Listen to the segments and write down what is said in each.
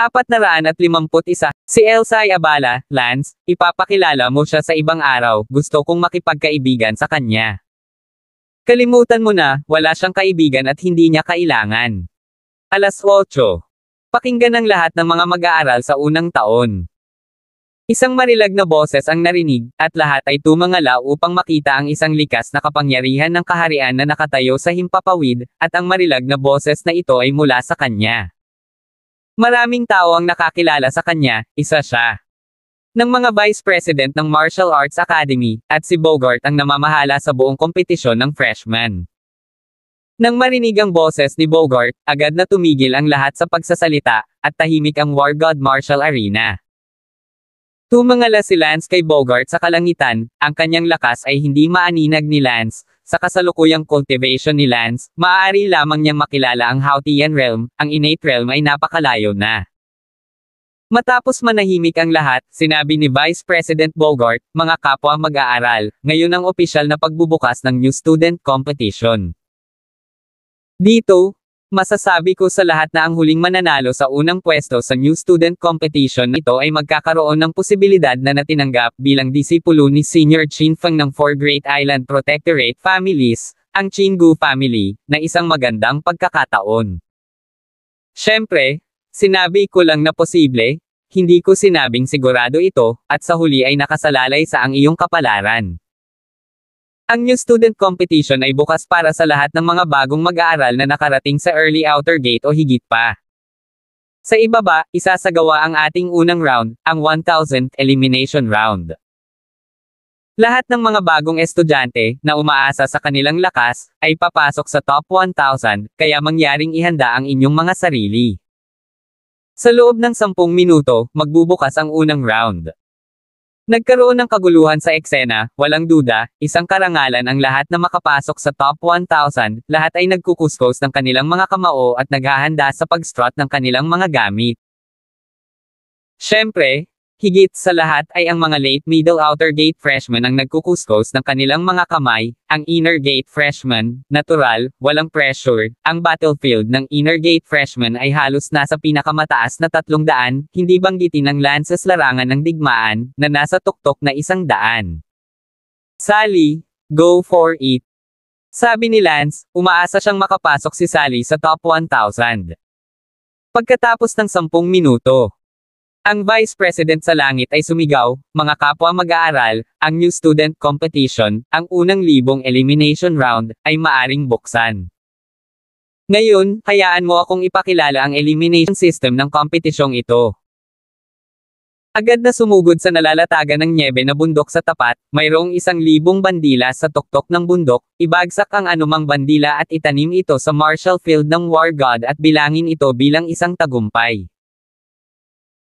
451. Si Elsa ay abala, Lance, ipapakilala mo siya sa ibang araw, gusto kong makipagkaibigan sa kanya. Kalimutan mo na, wala siyang kaibigan at hindi niya kailangan. 8:00. Pakinggan ng lahat ng mga mag-aaral sa unang taon. Isang marilag na boses ang narinig, at lahat ay tumangala upang makita ang isang likas na kapangyarihan ng kaharian na nakatayo sa himpapawid, at ang marilag na boses na ito ay mula sa kanya. Maraming tao ang nakakilala sa kanya, isa siya ng mga Vice President ng Martial Arts Academy, at si Bogart ang namamahala sa buong kompetisyon ng freshman. Nang marinig ang boses ni Bogart, agad na tumigil ang lahat sa pagsasalita, at tahimik ang War God Martial Arena. Tumangala si Lance kay Bogart sa kalangitan, ang kanyang lakas ay hindi maaninag ni Lance, sa kasalukuyang cultivation ni Lance, maaari lamang niyang makilala ang Hautian Realm, ang innate realm ay napakalayo na. Matapos manahimik ang lahat, sinabi ni Vice President Bogart, mga kapwa mag-aaral, ngayon ang opisyal na pagbubukas ng New Student Competition. Dito, masasabi ko sa lahat na ang huling mananalo sa unang pwesto sa New Student Competition ito ay magkakaroon ng posibilidad na natinanggap bilang disipulo ni Senior Chin Feng ng Four Great Island Protectorate Families, ang Chin-gu family, na isang magandang pagkakataon. Siyempre, sinabi ko lang na posible, hindi ko sinabing sigurado ito, at sa huli ay nakasalalay sa ang iyong kapalaran. Ang New Student Competition ay bukas para sa lahat ng mga bagong mag-aaral na nakarating sa Early Outer Gate o higit pa. Sa ibaba, isasagawa ang ating unang round, ang 1,000th Elimination Round. Lahat ng mga bagong estudyante, na umaasa sa kanilang lakas, ay papasok sa top 1,000, kaya mangyaring ihanda ang inyong mga sarili. Sa loob ng 10 minuto, magbubukas ang unang round. Nagkaroon ng kaguluhan sa eksena, walang duda, isang karangalan ang lahat na makapasok sa top 1,000, lahat ay nagkukuskos ng kanilang mga kamao at naghahanda sa pag-strut ng kanilang mga gamit. Siyempre, higit sa lahat ay ang mga late middle outer gate freshmen ang nagkukuskos ng kanilang mga kamay, ang inner gate freshman, natural, walang pressure, ang battlefield ng inner gate freshman ay halos nasa pinakamataas na 300, hindi banggitin ng lances larangan ng digmaan, na nasa tuktok na 100. Sally, go for it. Sabi ni Lance, umaasa siyang makapasok si Sally sa top 1,000. Pagkatapos ng 10 minuto, ang Vice President sa langit ay sumigaw, mga kapwa mag-aaral, ang New Student Competition, ang unang libong elimination round, ay maaring buksan. Ngayon, hayaan mo akong ipakilala ang elimination system ng kompetisyong ito. Agad na sumugod sa nalalatagan ng nyebe na bundok sa tapat, mayroong 1,000 bandila sa tuktok ng bundok, ibagsak ang anumang bandila at itanim ito sa martial field ng War God at bilangin ito bilang isang tagumpay.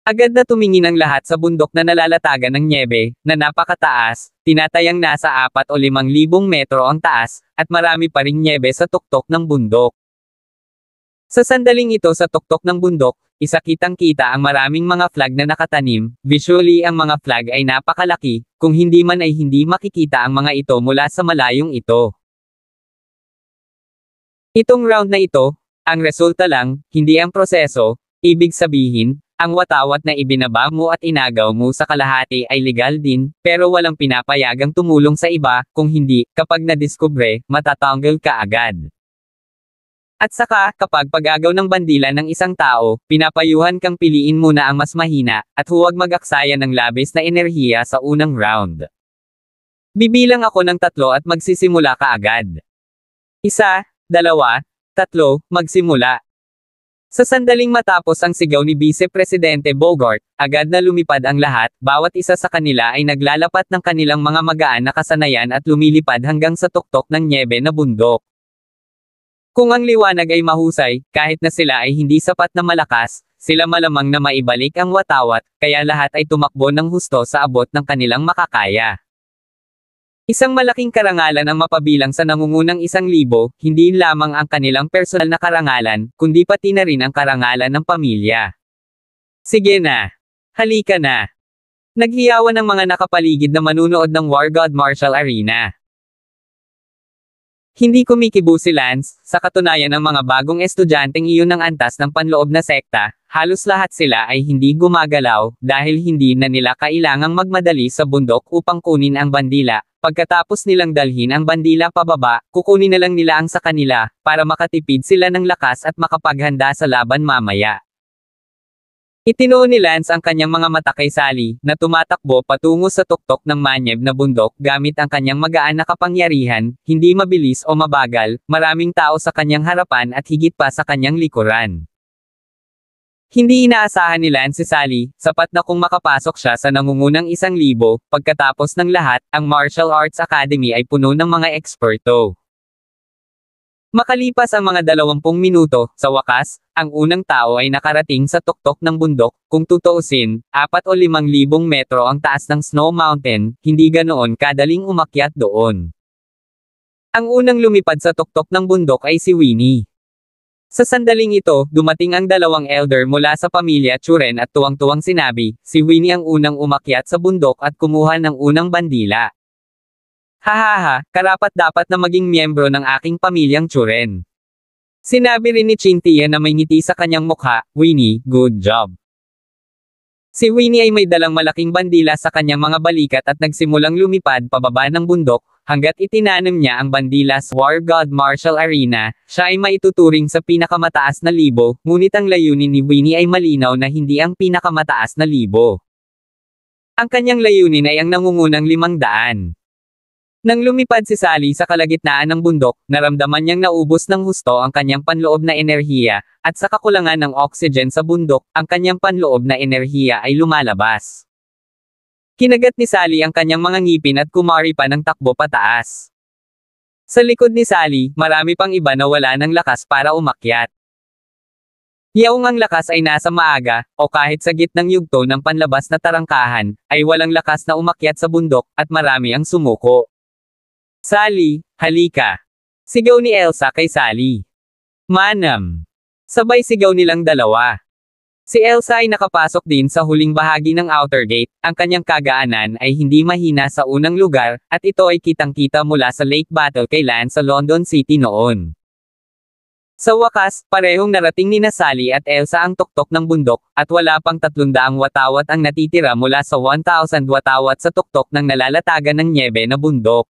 Agad na tumingin ang lahat sa bundok na nalalatagan ng nyebe, na napakataas, tinatayang nasa 4 o 5,000 metro ang taas, at marami pa ring nyebe sa tuktok ng bundok. Sa sandaling ito sa tuktok ng bundok, kitang-kita ang maraming mga flag na nakatanim, visually ang mga flag ay napakalaki, kung hindi man ay hindi makikita ang mga ito mula sa malayong ito. Itong round na ito, ang resulta lang, hindi ang proseso, ibig sabihin, ang watawat na ibinaba mo at inagaw mo sa kalahati ay legal din, pero walang pinapayagang tumulong sa iba, kung hindi, kapag nadiskubre, matatanggal ka agad. At saka, kapag pagagaw ng bandila ng isang tao, pinapayuhan kang piliin muna ang mas mahina, at huwag mag-aksaya ng labis na enerhiya sa unang round. Bibilang ako ng 3 at magsisimula ka agad. 1, 2, 3, magsimula. Sa sandaling matapos ang sigaw ni Vice Presidente Bogart, agad na lumipad ang lahat, bawat isa sa kanila ay naglalapat ng kanilang mga magaan na kasanayan at lumilipad hanggang sa tuktok ng nyebe na bundok. Kung ang liwanag ay mahusay, kahit na sila ay hindi sapat na malakas, sila malamang na maibalik ang watawat, kaya lahat ay tumakbo ng husto sa abot ng kanilang makakaya. Isang malaking karangalan ang mapabilang sa nangungunang 1,000, hindi lamang ang kanilang personal na karangalan, kundi pati na rin ang karangalan ng pamilya. Sige na. Halika na. Naghiyawan ang mga nakapaligid na manunood ng War God Martial Arena. Hindi kumikibo si Lance, sa katunayan ng mga bagong estudyanteng iyon ng antas ng panloob na sekta, halos lahat sila ay hindi gumagalaw, dahil hindi na nila kailangang magmadali sa bundok upang kunin ang bandila. Pagkatapos nilang dalhin ang bandila pababa, kukunin na lang nila ang sa kanila, para makatipid sila ng lakas at makapaghanda sa laban mamaya. Itinuon ni Lance ang kanyang mga mata kay Sally, na tumatakbo patungo sa tuktok ng manyeb na bundok gamit ang kanyang magaan na kapangyarihan, hindi mabilis o mabagal, maraming tao sa kanyang harapan at higit pa sa kanyang likuran. Hindi inaasahan ni Lance si Sally, sapat na kung makapasok siya sa nangungunang 1,000, pagkatapos ng lahat, ang Martial Arts Academy ay puno ng mga eksperto. Makalipas ang mga 20 minuto, sa wakas, ang unang tao ay nakarating sa tuktok ng bundok. Kung tutuusin, 4 o 5,000 metro ang taas ng Snow Mountain, hindi ganoon kadaling umakyat doon. Ang unang lumipad sa tuktok ng bundok ay si Winnie. Sa sandaling ito, dumating ang 2 elder mula sa pamilya Churen at tuwang-tuwang sinabi, si Winnie ang unang umakyat sa bundok at kumuha ng unang bandila. Hahaha, karapat-dapat na maging miyembro ng aking pamilyang Churen. Sinabi rin ni Chintia na may ngiti sa kanyang mukha, Winnie, good job. Si Winnie ay may dalang malaking bandila sa kanyang mga balikat at nagsimulang lumipad pababa ng bundok, hanggat itinanim niya ang bandila sa War God Martial Arena, siya ay maituturing sa pinakamataas na libo, ngunit ang layunin ni Winnie ay malinaw na hindi ang pinakamataas na libo. Ang kanyang layunin ay ang nangungunang 500. Nang lumipad si Sally sa kalagitnaan ng bundok, naramdaman niyang naubos ng husto ang kanyang panloob na enerhiya, at sa kakulangan ng oxygen sa bundok, ang kanyang panloob na enerhiya ay lumalabas. Kinagat ni Sally ang kanyang mga ngipin at kumari pa ng takbo pataas. Sa likod ni Sally, marami pang iba na wala ng lakas para umakyat. Yaong ang lakas ay nasa maaga, o kahit sa gitnang yugto ng panlabas na tarangkahan, ay walang lakas na umakyat sa bundok, at marami ang sumuko. Sally, halika. Sigaw ni Elsa kay Sally. Manam. Sabay sigaw nilang dalawa. Si Elsa ay nakapasok din sa huling bahagi ng outer gate, ang kanyang kagaanan ay hindi mahina sa unang lugar, at ito ay kitang-kita mula sa lake battle kay Lance sa London City noon. Sa wakas, parehong narating ni Sally at Elsa ang tuktok ng bundok, at wala pang 300 watawat ang natitira mula sa 1,000 watawat sa tuktok ng nalalatagan ng nyebe na bundok.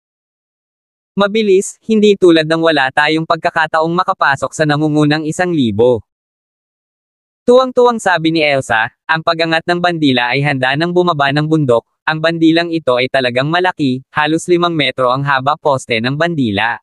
Mabilis, hindi tulad ng wala tayong pagkakataong makapasok sa nangungunang 1,000. Tuwang-tuwang sabi ni Elsa, ang pagangat ng bandila ay handa nang bumaba ng bundok, ang bandilang ito ay talagang malaki, halos 5 metro ang haba poste ng bandila.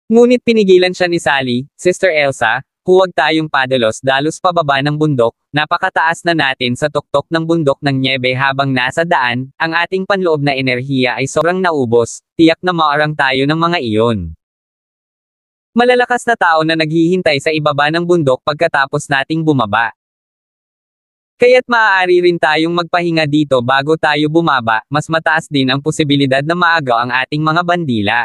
Ngunit pinigilan siya ni Sally, Sister Elsa, huwag tayong padalos-dalos pababa ng bundok, napakataas na natin sa tuktok ng bundok ng nyebe habang nasa daan, ang ating panloob na enerhiya ay sobrang naubos, tiyak na maarang tayo ng mga iyon. Malalakas na tao na naghihintay sa ibaba ng bundok pagkatapos nating bumaba. Kaya't maaari rin tayong magpahinga dito bago tayo bumaba, mas mataas din ang posibilidad na maagaw ang ating mga bandila.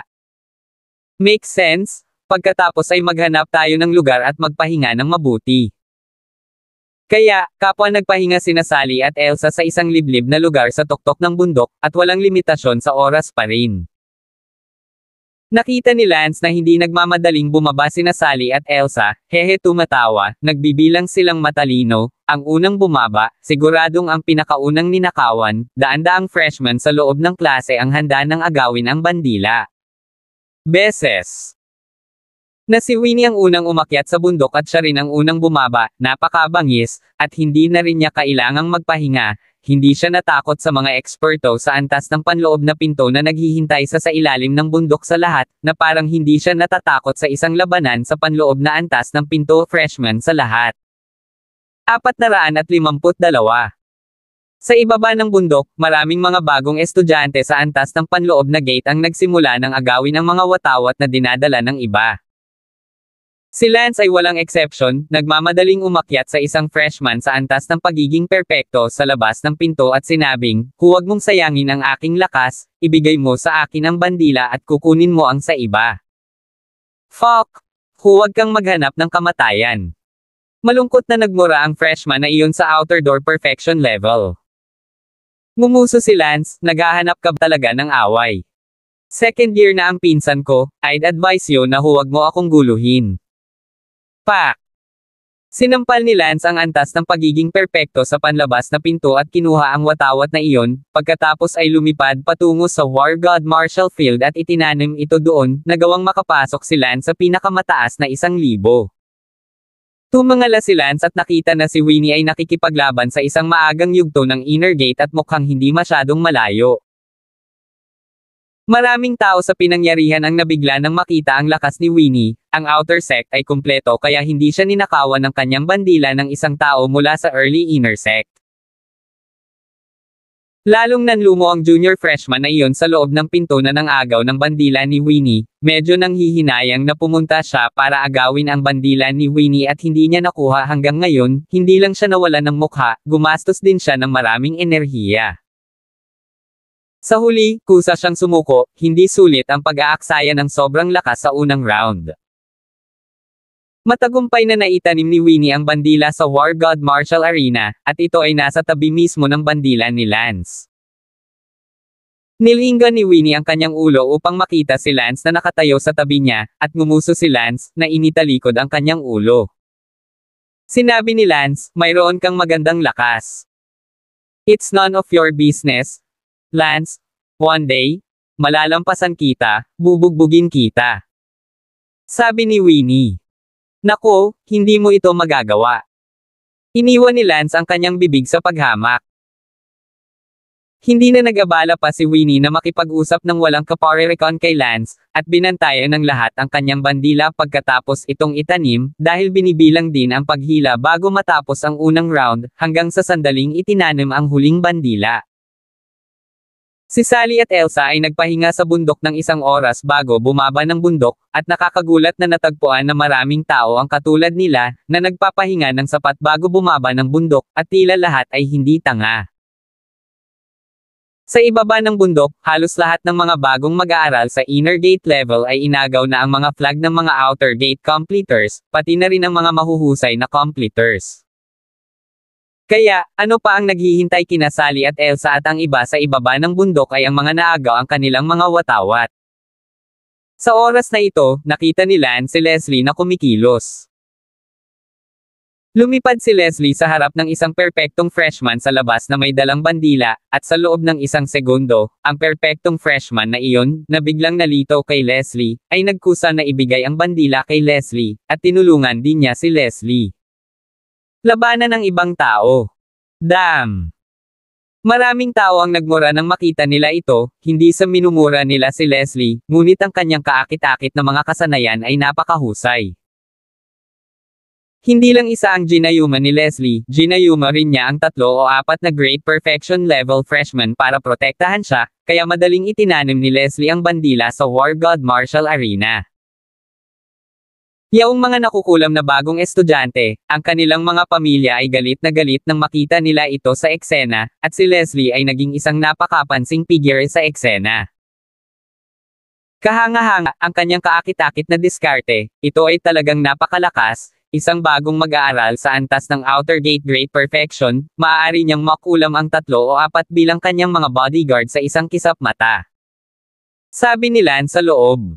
Make sense? Pagkatapos ay maghanap tayo ng lugar at magpahinga ng mabuti. Kaya, kapwa nagpahinga sina Sally at Elsa sa isang liblib na lugar sa tuktok ng bundok, at walang limitasyon sa oras pa rin. Nakita ni Lance na hindi nagmamadaling bumaba sina Sally at Elsa, hehe tumatawa, nagbibilang silang matalino, ang unang bumaba, siguradong ang pinakaunang ninakawan, daan-daang freshman sa loob ng klase ang handa ng agawin ang bandila. Beses. Na si Winnie ang unang umakyat sa bundok at siya rin ang unang bumaba, napakabangis, at hindi na rin niya kailangang magpahinga, hindi siya natakot sa mga eksperto sa antas ng panloob na pinto na naghihintay sa ilalim ng bundok sa lahat, na parang hindi siya natatakot sa isang labanan sa panloob na antas ng pinto freshman sa lahat. 452. Sa ibaba ng bundok, maraming mga bagong estudyante sa antas ng panloob na gate ang nagsimula ng agawin ang mga watawat na dinadala ng iba. Si Lance ay walang exception, nagmamadaling umakyat sa isang freshman sa antas ng pagiging perpekto sa labas ng pinto at sinabing, huwag mong sayangin ang aking lakas, ibigay mo sa akin ang bandila at kukunin mo ang sa iba. Fuck! Huwag kang maghanap ng kamatayan. Malungkot na nagmura ang freshman na iyon sa outer door perfection level. Ngumuso si Lance, naghahanap ka talaga ng away. Second year na ang pinsan ko, I'd advise you na huwag mo akong guluhin. Pak! Sinampal ni Lance ang antas ng pagiging perpekto sa panlabas na pinto at kinuha ang watawat na iyon, pagkatapos ay lumipad patungo sa War God Marshall Field at itinanim ito doon, nagawang makapasok si Lance sa pinakamataas na 1,000. Tumangala si Lance at nakita na si Winnie ay nakikipaglaban sa isang maagang yugto ng inner gate at mukhang hindi masyadong malayo. Maraming tao sa pinangyarihan ang nabigla nang makita ang lakas ni Winnie. Ang outer sect ay kumpleto kaya hindi siya ninakawan ng kanyang bandila ng isang tao mula sa early inner sect. Lalong nanlumo ang junior freshman na iyon sa loob ng pinto na ng agaw ng bandila ni Winnie. Medyo nanghihinayang na pumunta siya para agawin ang bandila ni Winnie at hindi niya nakuha hanggang ngayon. Hindi lang siya nawala ng mukha, gumastos din siya ng maraming enerhiya. Sa huli, kusa siyang sumuko, hindi sulit ang pag-aaksaya ng sobrang lakas sa unang round. Matagumpay na naitanim ni Winnie ang bandila sa War God Marshall Arena, at ito ay nasa tabi mismo ng bandila ni Lance. Nilinggan ni Winnie ang kanyang ulo upang makita si Lance na nakatayo sa tabi niya, at ngumuso si Lance, na initalikod ang kanyang ulo. Sinabi ni Lance, mayroon kang magandang lakas. It's none of your business. Lance, one day, malalampasan kita, bubugbugin kita. Sabi ni Winnie. Nako, hindi mo ito magagawa. Iniwan ni Lance ang kanyang bibig sa paghamak. Hindi na nag-abala pa si Winnie na makipag-usap ng walang kaparerekon kay Lance, at binantayan ng lahat ang kanyang bandila pagkatapos itong itanim, dahil binibilang din ang paghila bago matapos ang unang round, hanggang sa sandaling itinanim ang huling bandila. Si Sally at Elsa ay nagpahinga sa bundok ng 1 oras bago bumaba ng bundok, at nakakagulat na natagpuan na maraming tao ang katulad nila, na nagpapahinga ng sapat bago bumaba ng bundok, at tila lahat ay hindi tanga. Sa ibaba ng bundok, halos lahat ng mga bagong mag-aaral sa inner gate level ay inagaw na ang mga flag ng mga outer gate completers, pati na rin ang mga mahuhusay na completers. Kaya, ano pa ang naghihintay kina Sally at Elsa at ang iba sa ibaba ng bundok ay ang mga naagaw ang kanilang mga watawat. Sa oras na ito, nakita ni Lance si Leslie na kumikilos. Lumipad si Leslie sa harap ng isang perpektong freshman sa labas na may dalang bandila, at sa loob ng 1 segundo, ang perpektong freshman na iyon, na biglang nalito kay Leslie, ay nagkusa na ibigay ang bandila kay Leslie, at tinulungan din niya si Leslie. Labanan ng ibang tao. Damn! Maraming tao ang nagmura nang makita nila ito, hindi sa minumura nila si Leslie, ngunit ang kanyang kaakit-akit na mga kasanayan ay napakahusay. Hindi lang isa ang ginayuma ni Leslie, ginayuma rin niya ang 3 o 4 na Great Perfection Level Freshman para protektahan siya, kaya madaling itinanim ni Leslie ang bandila sa War God Marshall Arena. Yaong mga nakukulam na bagong estudyante, ang kanilang mga pamilya ay galit nang makita nila ito sa eksena, at si Leslie ay naging isang napakapansing figure sa eksena. Kahanga-hanga, ang kanyang kaakit-akit na diskarte, ito ay talagang napakalakas, isang bagong mag-aaral sa antas ng Outer Gate Great Perfection, maaari niyang makulam ang 3 o 4 bilang kanyang mga bodyguard sa isang kisap mata. Sabi ni Lance sa loob.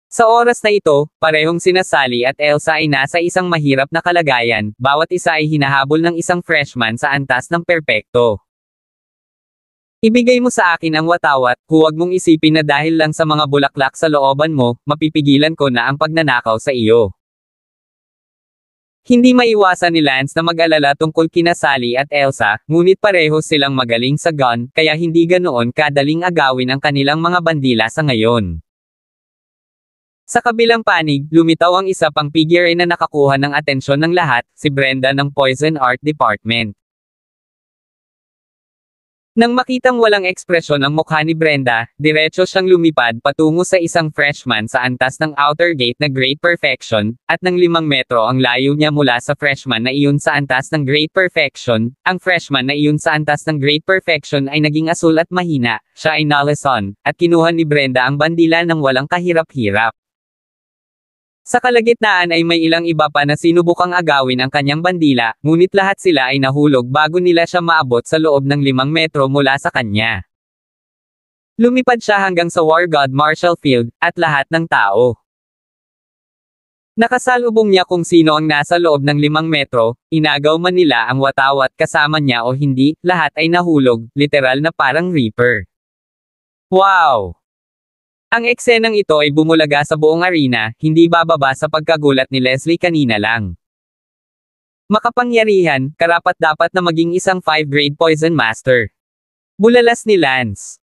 Sa oras na ito, parehong sina Sally at Elsa ay nasa isang mahirap na kalagayan, bawat isa ay hinahabol ng isang freshman sa antas ng perpekto. Ibigay mo sa akin ang watawat, huwag mong isipin na dahil lang sa mga bulaklak sa looban mo, mapipigilan ko na ang pagnanakaw sa iyo. Hindi maiwasan ni Lance na mag-alala tungkol kina Sally at Elsa, ngunit pareho silang magaling sa gun, kaya hindi ganoon kadaling agawin ang kanilang mga bandila sa ngayon. Sa kabilang panig, lumitaw ang isa pang figure na nakakuha ng atensyon ng lahat, si Brenda ng Poison Art Department. Nang makitang walang ekspresyon ang mukha ni Brenda, diretso siyang lumipad patungo sa isang freshman sa antas ng outer gate na Great Perfection, at ng 5 metro ang layo niya mula sa freshman na iyon sa antas ng Great Perfection. Ang freshman na iyon sa antas ng Great Perfection ay naging asul at mahina, siya ay nalason, at kinuha ni Brenda ang bandila ng walang kahirap-hirap. Sa kalagitnaan ay may ilang iba pa na sinubukang agawin ang kanyang bandila, ngunit lahat sila ay nahulog bago nila siya maabot sa loob ng 5 metro mula sa kanya. Lumipad siya hanggang sa War God Marshall Field, at lahat ng tao. Nakasalubong niya kung sino ang nasa loob ng 5 metro, inagaw man nila ang watawat kasama niya o hindi, lahat ay nahulog, literal na parang Reaper. Wow! Ang eksenang ito ay bumulaga sa buong arena, hindi bababa sa pagkagulat ni Leslie kanina lang. Makapangyarihan, karapat-dapat na maging isang 5-grade poison master. Bulalas ni Lance.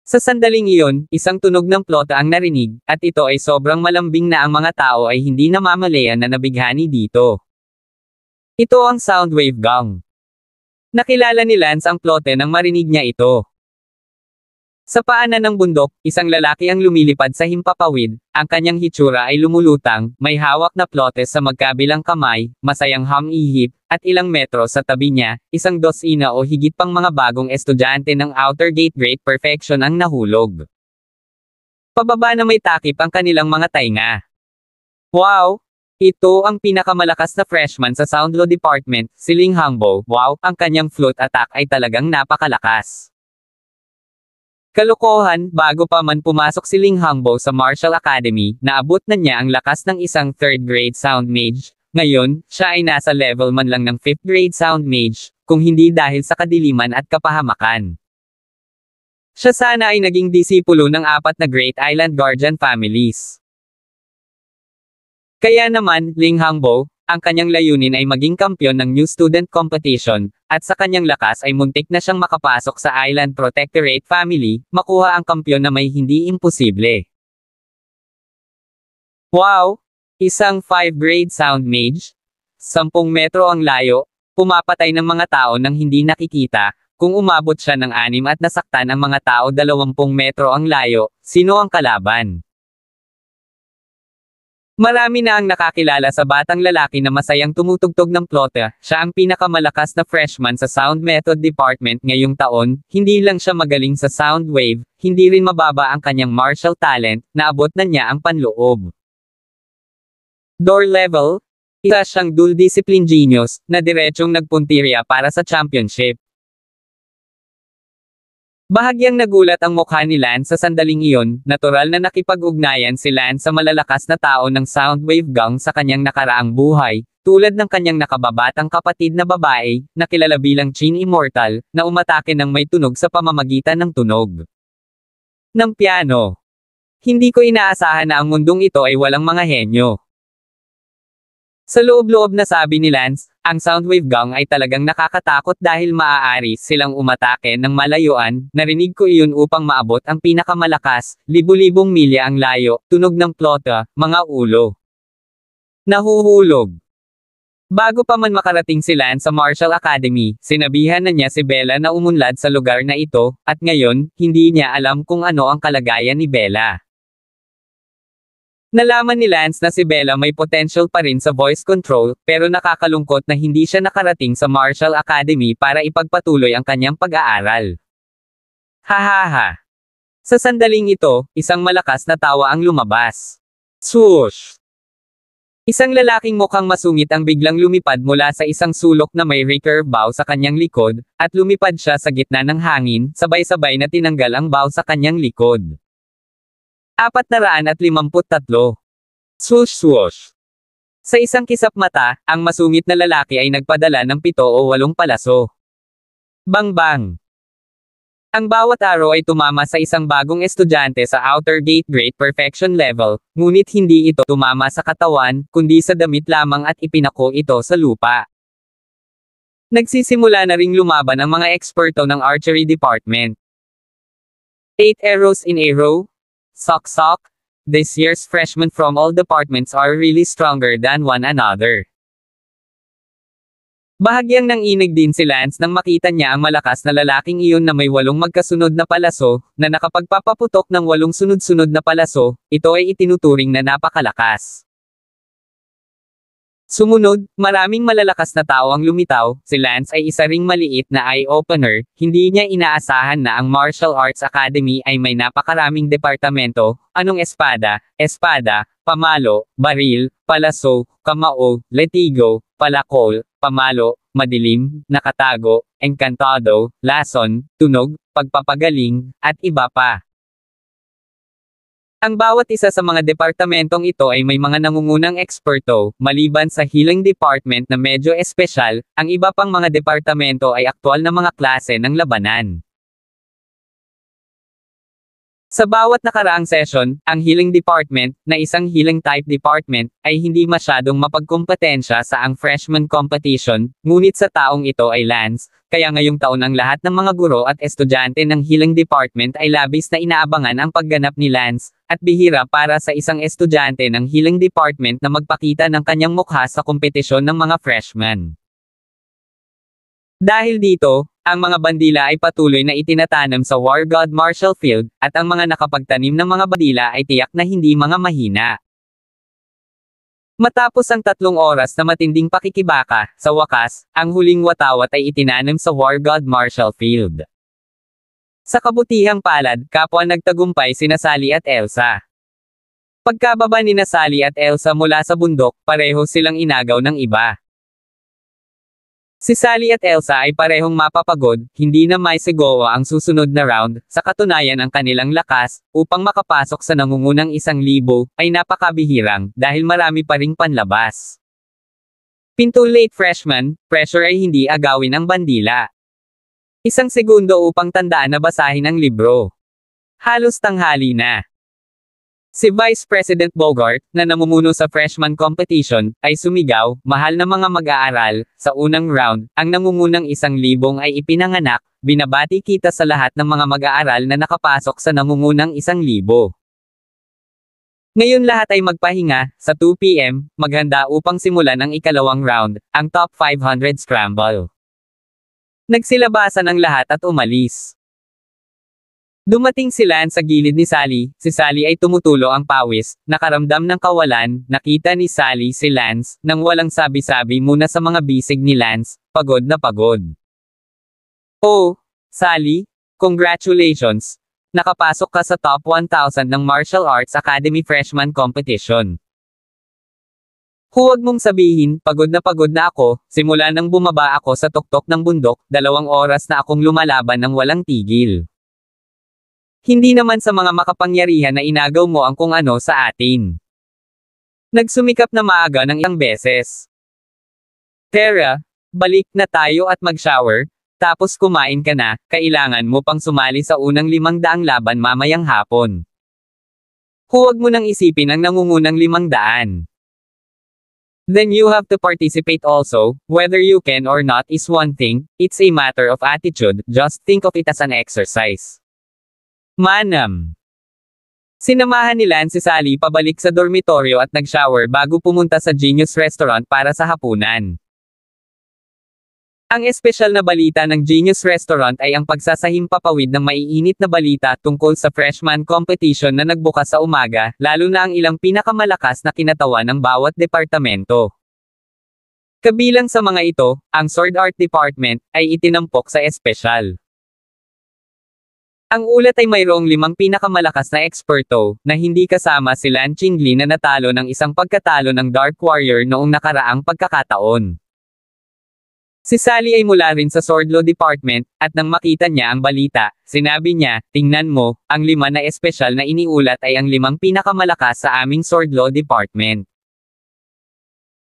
Sa sandaling iyon, isang tunog ng plota ang narinig, at ito ay sobrang malambing na ang mga tao ay hindi namamalayan na nabighani dito. Ito ang Soundwave Gong. Nakilala ni Lance ang plote nang marinig niya ito. Sa paanan ng bundok, isang lalaki ang lumilipad sa himpapawid, ang kanyang hitsura ay lumulutang, may hawak na plotes sa magkabilang kamay, masayang humihip, at ilang metro sa tabi niya, isang dosina o higit pang mga bagong estudyante ng Outer Gate Great Perfection ang nahulog. Pababa na may takip ang kanilang mga tainga. Wow! Ito ang pinakamalakas na freshman sa Sound Law Department, si Ling Hangbo. Wow, ang kanyang flute attack ay talagang napakalakas. Kalokohan, bago pa man pumasok si Ling Hangbo sa Martial Academy, naabot na niya ang lakas ng isang 3rd grade sound mage. Ngayon, siya ay nasa level man lang ng 5th grade sound mage, kung hindi dahil sa kadiliman at kapahamakan. Siya sana ay naging disipulo ng 4 na Great Island Guardian families. Kaya naman, Ling Hangbo, ang kanyang layunin ay maging kampyon ng New Student Competition, at sa kanyang lakas ay muntik na siyang makapasok sa Island Protectorate Family, makuha ang kampyon na may hindi imposible. Wow! Isang 5-grade sound mage? 10 metro ang layo, pumapatay ng mga tao nang hindi nakikita, kung umabot siya ng 6 at nasaktan ang mga tao 20 metro ang layo, sino ang kalaban? Marami na ang nakakilala sa batang lalaki na masayang tumutugtog ng plota, siya ang pinakamalakas na freshman sa Sound Method Department ngayong taon, hindi lang siya magaling sa sound wave, hindi rin mababa ang kanyang martial talent, naabot na niya ang panloob. Door level? Isa siyang dual discipline genius, na diretsong nagpuntirya para sa championship. Bahagyang nagulat ang mukha ni Lance sa sandaling iyon, natural na nakipag-ugnayan si Lance sa malalakas na tao ng Soundwave Gang sa kanyang nakaraang buhay, tulad ng kanyang nakababatang kapatid na babae, na kilala bilang Chin Immortal, na umatake ng may tunog sa pamamagitan ng tunog ng piano. Hindi ko inaasahan na ang mundong ito ay walang mga henyo. Sa loob-loob na sabi ni Lance, ang Soundwave Gang ay talagang nakakatakot dahil maaari silang umatake ng malayuan, narinig ko iyon upang maabot ang pinakamalakas, libu-libong milya ang layo, tunog ng plota, mga ulo. Nahuhulog. Bago pa man makarating si Lance sa Martial Academy, sinabihan na niya si Bella na umunlad sa lugar na ito, at ngayon, hindi niya alam kung ano ang kalagayan ni Bella. Nalaman ni Lance na si Bella may potential pa rin sa voice control, pero nakakalungkot na hindi siya nakarating sa Martial Academy para ipagpatuloy ang kanyang pag-aaral. Hahaha. Sa sandaling ito, isang malakas na tawa ang lumabas. Swoosh! Isang lalaking mukhang masungit ang biglang lumipad mula sa isang sulok na may recurve bow sa kanyang likod, at lumipad siya sa gitna ng hangin, sabay-sabay na tinanggal ang bow sa kanyang likod. 453. Swoosh swoosh. Sa isang kisap mata, ang masungit na lalaki ay nagpadala ng 7 o 8 palaso. Bang bang. Ang bawat araw ay tumama sa isang bagong estudyante sa Outer Gate Great Perfection level, ngunit hindi ito tumama sa katawan, kundi sa damit lamang at ipinako ito sa lupa. Nagsisimula na ring lumaban ang mga eksperto ng archery department. 8 arrows in a row? Sok sok. This year's freshmen from all departments are really stronger than one another. Bahagyang nanginig din si Lance nang makita niya ang malakas na lalaking iyon na may 8 magkasunod na palaso, na nakapagpapaputok ng 8 sunod-sunod na palaso, ito ay itinuturing na napakalakas. Sumunod, maraming malalakas na tao ang lumitaw, si Lance ay isa ring maliit na eye-opener, hindi niya inaasahan na ang Martial Arts Academy ay may napakaraming departamento, anong espada, pamalo, baril, palaso, kamao, letigo, palakol, pamalo, madilim, nakatago, engkantado, lason, tunog, pagpapagaling, at iba pa. Ang bawat isa sa mga departamentong ito ay may mga nangungunang eksperto, maliban sa healing department na medyo espesyal, ang iba pang mga departamento ay aktwal na mga klase ng labanan. Sa bawat nakaraang session, ang healing department, na isang healing type department, ay hindi masyadong mapagkumpetensya sa ang freshman competition, ngunit sa taong ito ay Lance, kaya ngayong taon ang lahat ng mga guro at estudyante ng healing department ay labis na inaabangan ang pagganap ni Lance, at bihira para sa isang estudyante ng healing department na magpakita ng kanyang mukha sa kompetisyon ng mga freshmen. Dahil dito, ang mga bandila ay patuloy na itinatanam sa War God Marshall Field, at ang mga nakapagtanim ng mga bandila ay tiyak na hindi mga mahina. Matapos ang 3 oras na matinding pakikibaka, sa wakas, ang huling watawat ay itinanam sa War God Marshall Field. Sa kabutihang palad, kapwa nagtagumpay sina Sally at Elsa. Pagkababa ni Sally at Elsa mula sa bundok, pareho silang inagaw ng iba. Si Sally at Elsa ay parehong mapapagod, hindi na may sigawa ang susunod na round, sa katunayan ang kanilang lakas, upang makapasok sa nangungunang 1,000, ay napakabihirang, dahil marami pa ring panlabas. Pinto late freshman, pressure ay hindi agawin ang bandila. 1 segundo upang tandaan na basahin ang libro. Halos tanghali na. Si Vice President Bogart, na namumuno sa freshman competition, ay sumigaw, "Mahal na mga mag-aaral, sa unang round, ang nangungunang 1,000 ay ipinanganak, binabati kita sa lahat ng mga mag-aaral na nakapasok sa nangungunang 1,000. Ngayon lahat ay magpahinga, sa 2 p.m., maghanda upang simulan ang ikalawang round, ang top 500 scramble." Nagsilabasan ang lahat at umalis. Dumating si Lance sa gilid ni Sally, si Sally ay tumutulo ang pawis, nakaramdam ng kawalan, nakita ni Sally si Lance, nang walang sabi-sabi muna sa mga bisig ni Lance, pagod na pagod. "Oh, Sally, congratulations! Nakapasok ka sa top 1,000 ng Martial Arts Academy Freshman Competition. Huwag mong sabihin, pagod na ako, simula nang bumaba ako sa tuktok ng bundok, 2 oras na akong lumalaban ng walang tigil. Hindi naman sa mga makapangyarihan na inagaw mo ang kung ano sa atin. Nagsumikap na maaga ng 1 beses. Tara, balik na tayo at mag-shower, tapos kumain ka na, kailangan mo pang sumali sa unang 500 laban mamayang hapon. Huwag mo nang isipin ang nangungunang 500. Then you have to participate also, whether you can or not is one thing, it's a matter of attitude, just think of it as an exercise. Manam. Sinamahan ni Lance si Sally pabalik sa dormitoryo at nag-shower bago pumunta sa Genius Restaurant para sa hapunan. Ang espesyal na balita ng Genius Restaurant ay ang pagsasahimpapawid ng maiinit na balita tungkol sa freshman competition na nagbukas sa umaga, lalo na ang ilang pinakamalakas na kinatawan ng bawat departamento. Kabilang sa mga ito, ang Sword Art Department, ay itinampok sa espesyal. Ang ulat ay mayroong 5 pinakamalakas na eksperto, na hindi kasama si Lan Qingli na natalo ng isang pagkatalo ng Dark Warrior noong nakaraang pagkakataon. Si Sally ay mula rin sa Sword Law Department, at nang makita niya ang balita, sinabi niya, "Tingnan mo, ang 5 na espesyal na iniulat ay ang 5 pinakamalakas sa aming Sword Law Department."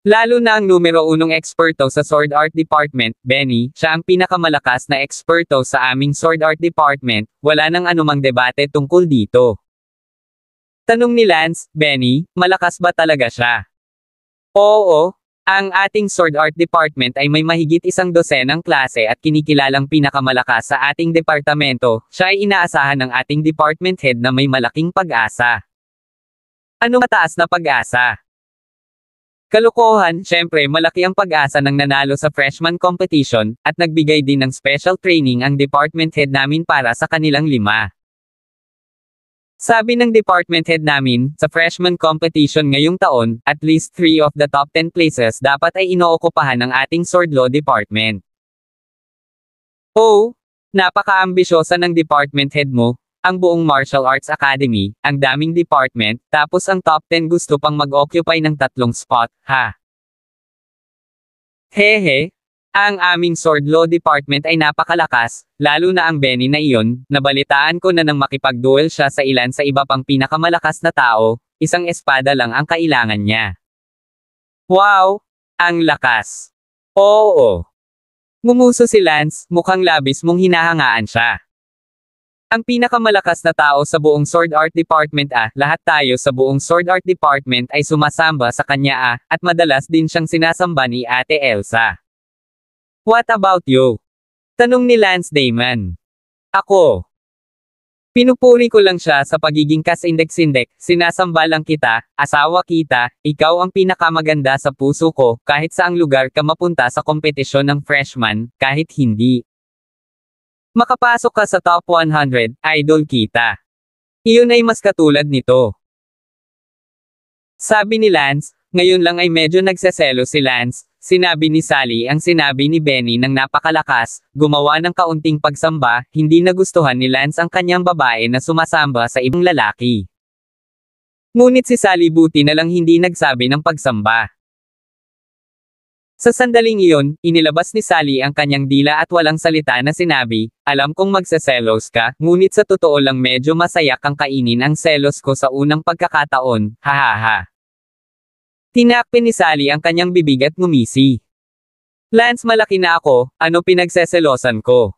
Lalo na ang numero 1 eksperto sa Sword Art Department, Benny, siya ang pinakamalakas na eksperto sa aming Sword Art Department, wala nang anumang debate tungkol dito. Tanong ni Lance, "Benny, malakas ba talaga siya?" "Oo, ang ating Sword Art Department ay may mahigit 100 klase at kinikilalang pinakamalakas sa ating departamento, siya ay inaasahan ng ating department head na may malaking pag-asa." "Anong mataas na pag-asa?" "Kalokohan, syempre malaki ang pag-asa ng nanalo sa freshman competition, at nagbigay din ng special training ang department head namin para sa kanilang 5. Sabi ng department head namin, sa freshman competition ngayong taon, at least 3 of the top 10 places dapat ay inookupahan ng ating Sword Law Department." "Oh, napaka-ambisyosa ng department head mo. Ang buong Martial Arts Academy, ang daming department, tapos ang top 10 gusto pang mag-occupy ng 3 spot, ha?" Hehe, ang aming sword law department ay napakalakas, lalo na ang Benny na iyon, nabalitaan ko na nang makipag-duel siya sa ilan sa iba pang pinakamalakas na tao, isang espada lang ang kailangan niya. Wow! Ang lakas! Oo! Ngumuso si Lance, mukhang labis mong hinahangaan siya. Ang pinakamalakas na tao sa buong Sword Art Department lahat tayo sa buong Sword Art Department ay sumasamba sa kanya at madalas din siyang sinasamba ni Ate Elsa. What about you? Tanong ni Lance Damon. Ako. Pinupuri ko lang siya sa pagiging kasindek-sindek, sinasamba lang kita, asawa kita, ikaw ang pinakamaganda sa puso ko, kahit saang lugar ka mapunta sa kompetisyon ng freshman, kahit hindi. Makapasok ka sa top 100, idol kita. Iyon ay mas katulad nito. Sabi ni Lance, ngayon lang ay medyo nagseselo si Lance, sinabi ni Sally ang sinabi ni Benny ng napakalakas, gumawa ng kaunting pagsamba, hindi nagustuhan ni Lance ang kanyang babae na sumasamba sa ibang lalaki. Ngunit si Sally buti na lang hindi nagsabi ng pagsamba. Sa sandaling iyon, inilabas ni Sally ang kanyang dila at walang salita na sinabi, alam kong magseselos ka, ngunit sa totoo lang medyo masaya kang kainin ang selos ko sa unang pagkakataon, hahaha. Tinakpin ni Sally ang kanyang bibig at ngumisi. Lance, malaki na ako, ano pinagseselosan ko?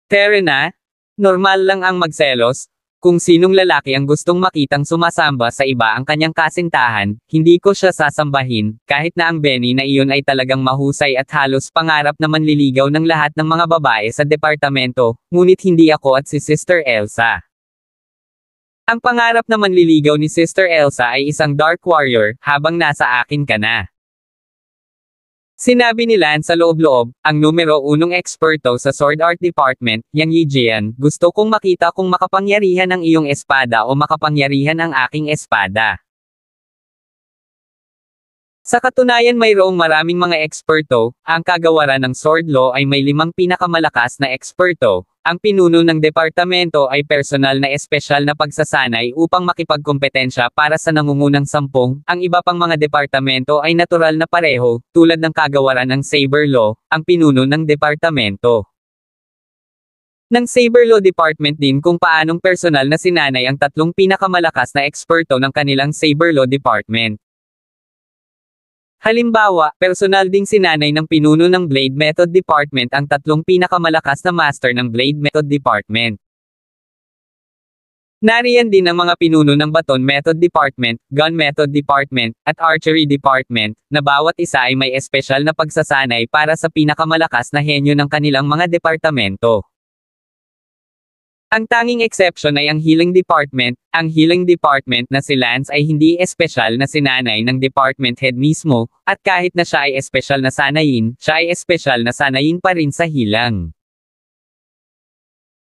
Tere na? Normal lang ang magselos. Kung sinong lalaki ang gustong makitang sumasamba sa iba ang kanyang kasintahan, hindi ko siya sasambahin, kahit na ang Benny na iyon ay talagang mahusay at halos pangarap na manliligaw ng lahat ng mga babae sa departamento, ngunit hindi ako at si Sister Elsa. Ang pangarap na manliligaw ni Sister Elsa ay isang Dark Warrior, habang nasa akin ka na. Sinabi ni Lance sa loob-loob, ang numero 1 eksperto sa Sword Art Department, Yang Yijian, gusto kong makita kung makapangyarihan ang iyong espada o makapangyarihan ang aking espada. Sa katunayan mayroong maraming mga eksperto, ang kagawaran ng sword law ay may 5 pinakamalakas na eksperto. Ang pinuno ng departamento ay personal na espesyal na pagsasanay upang makipagkompetensya para sa nangungunang 10, ang iba pang mga departamento ay natural na pareho, tulad ng kagawaran ng Saber Law, ang pinuno ng departamento. Ng Saber Law Department din kung paanong personal na sinanay ang 3 pinakamalakas na eksperto ng kanilang Saber Law Department. Halimbawa, personal ding sinanay ng pinuno ng Blade Method Department ang 3 pinakamalakas na master ng Blade Method Department. Nariyan din ang mga pinuno ng Baton Method Department, Gun Method Department, at Archery Department, na bawat isa ay may espesyal na pagsasanay para sa pinakamalakas na henyo ng kanilang mga departamento. Ang tanging exception ay ang Healing Department. Ang Healing Department na si Lance ay hindi espesyal na sinanay ng department head mismo, at kahit na siya ay espesyal na sanayin, siya ay espesyal na sanayin pa rin sa hilang.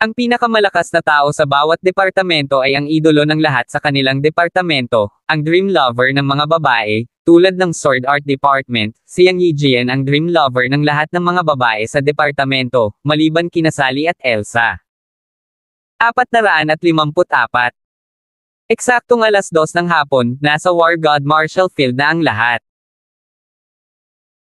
Ang pinakamalakas na tao sa bawat departamento ay ang idolo ng lahat sa kanilang departamento, ang dream lover ng mga babae, tulad ng Sword Art Department, si Yang Yijian ang dream lover ng lahat ng mga babae sa departamento, maliban kina Sally at Elsa. 454. Eksaktong 2:00 ng hapon, nasa War God Marshall Field na ang lahat.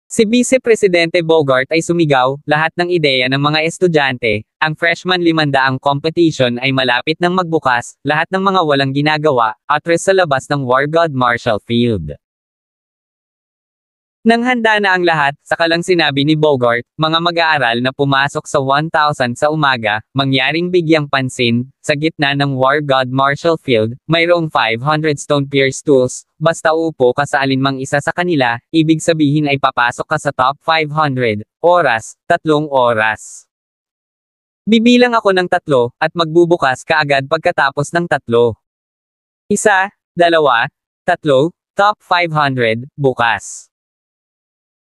Si Vice Presidente Bogart ay sumigaw, lahat ng ideya ng mga estudyante, ang freshman 500 competition ay malapit nang magbukas, lahat ng mga walang ginagawa, atres sa labas ng War God Marshall Field. Nang handa na ang lahat, saka lang sinabi ni Bogart, mga mag-aaral na pumasok sa 1,000 sa umaga, mangyaring bigyang pansin, sa gitna ng War God Marshall Field, mayroong 500 stone pier stools, basta upo ka sa alinmang isa sa kanila, ibig sabihin ay papasok ka sa top 500, oras, 3 oras. Bibilang ako ng 3, at magbubukas kaagad pagkatapos ng 3. 1, 2, 3, top 500, bukas.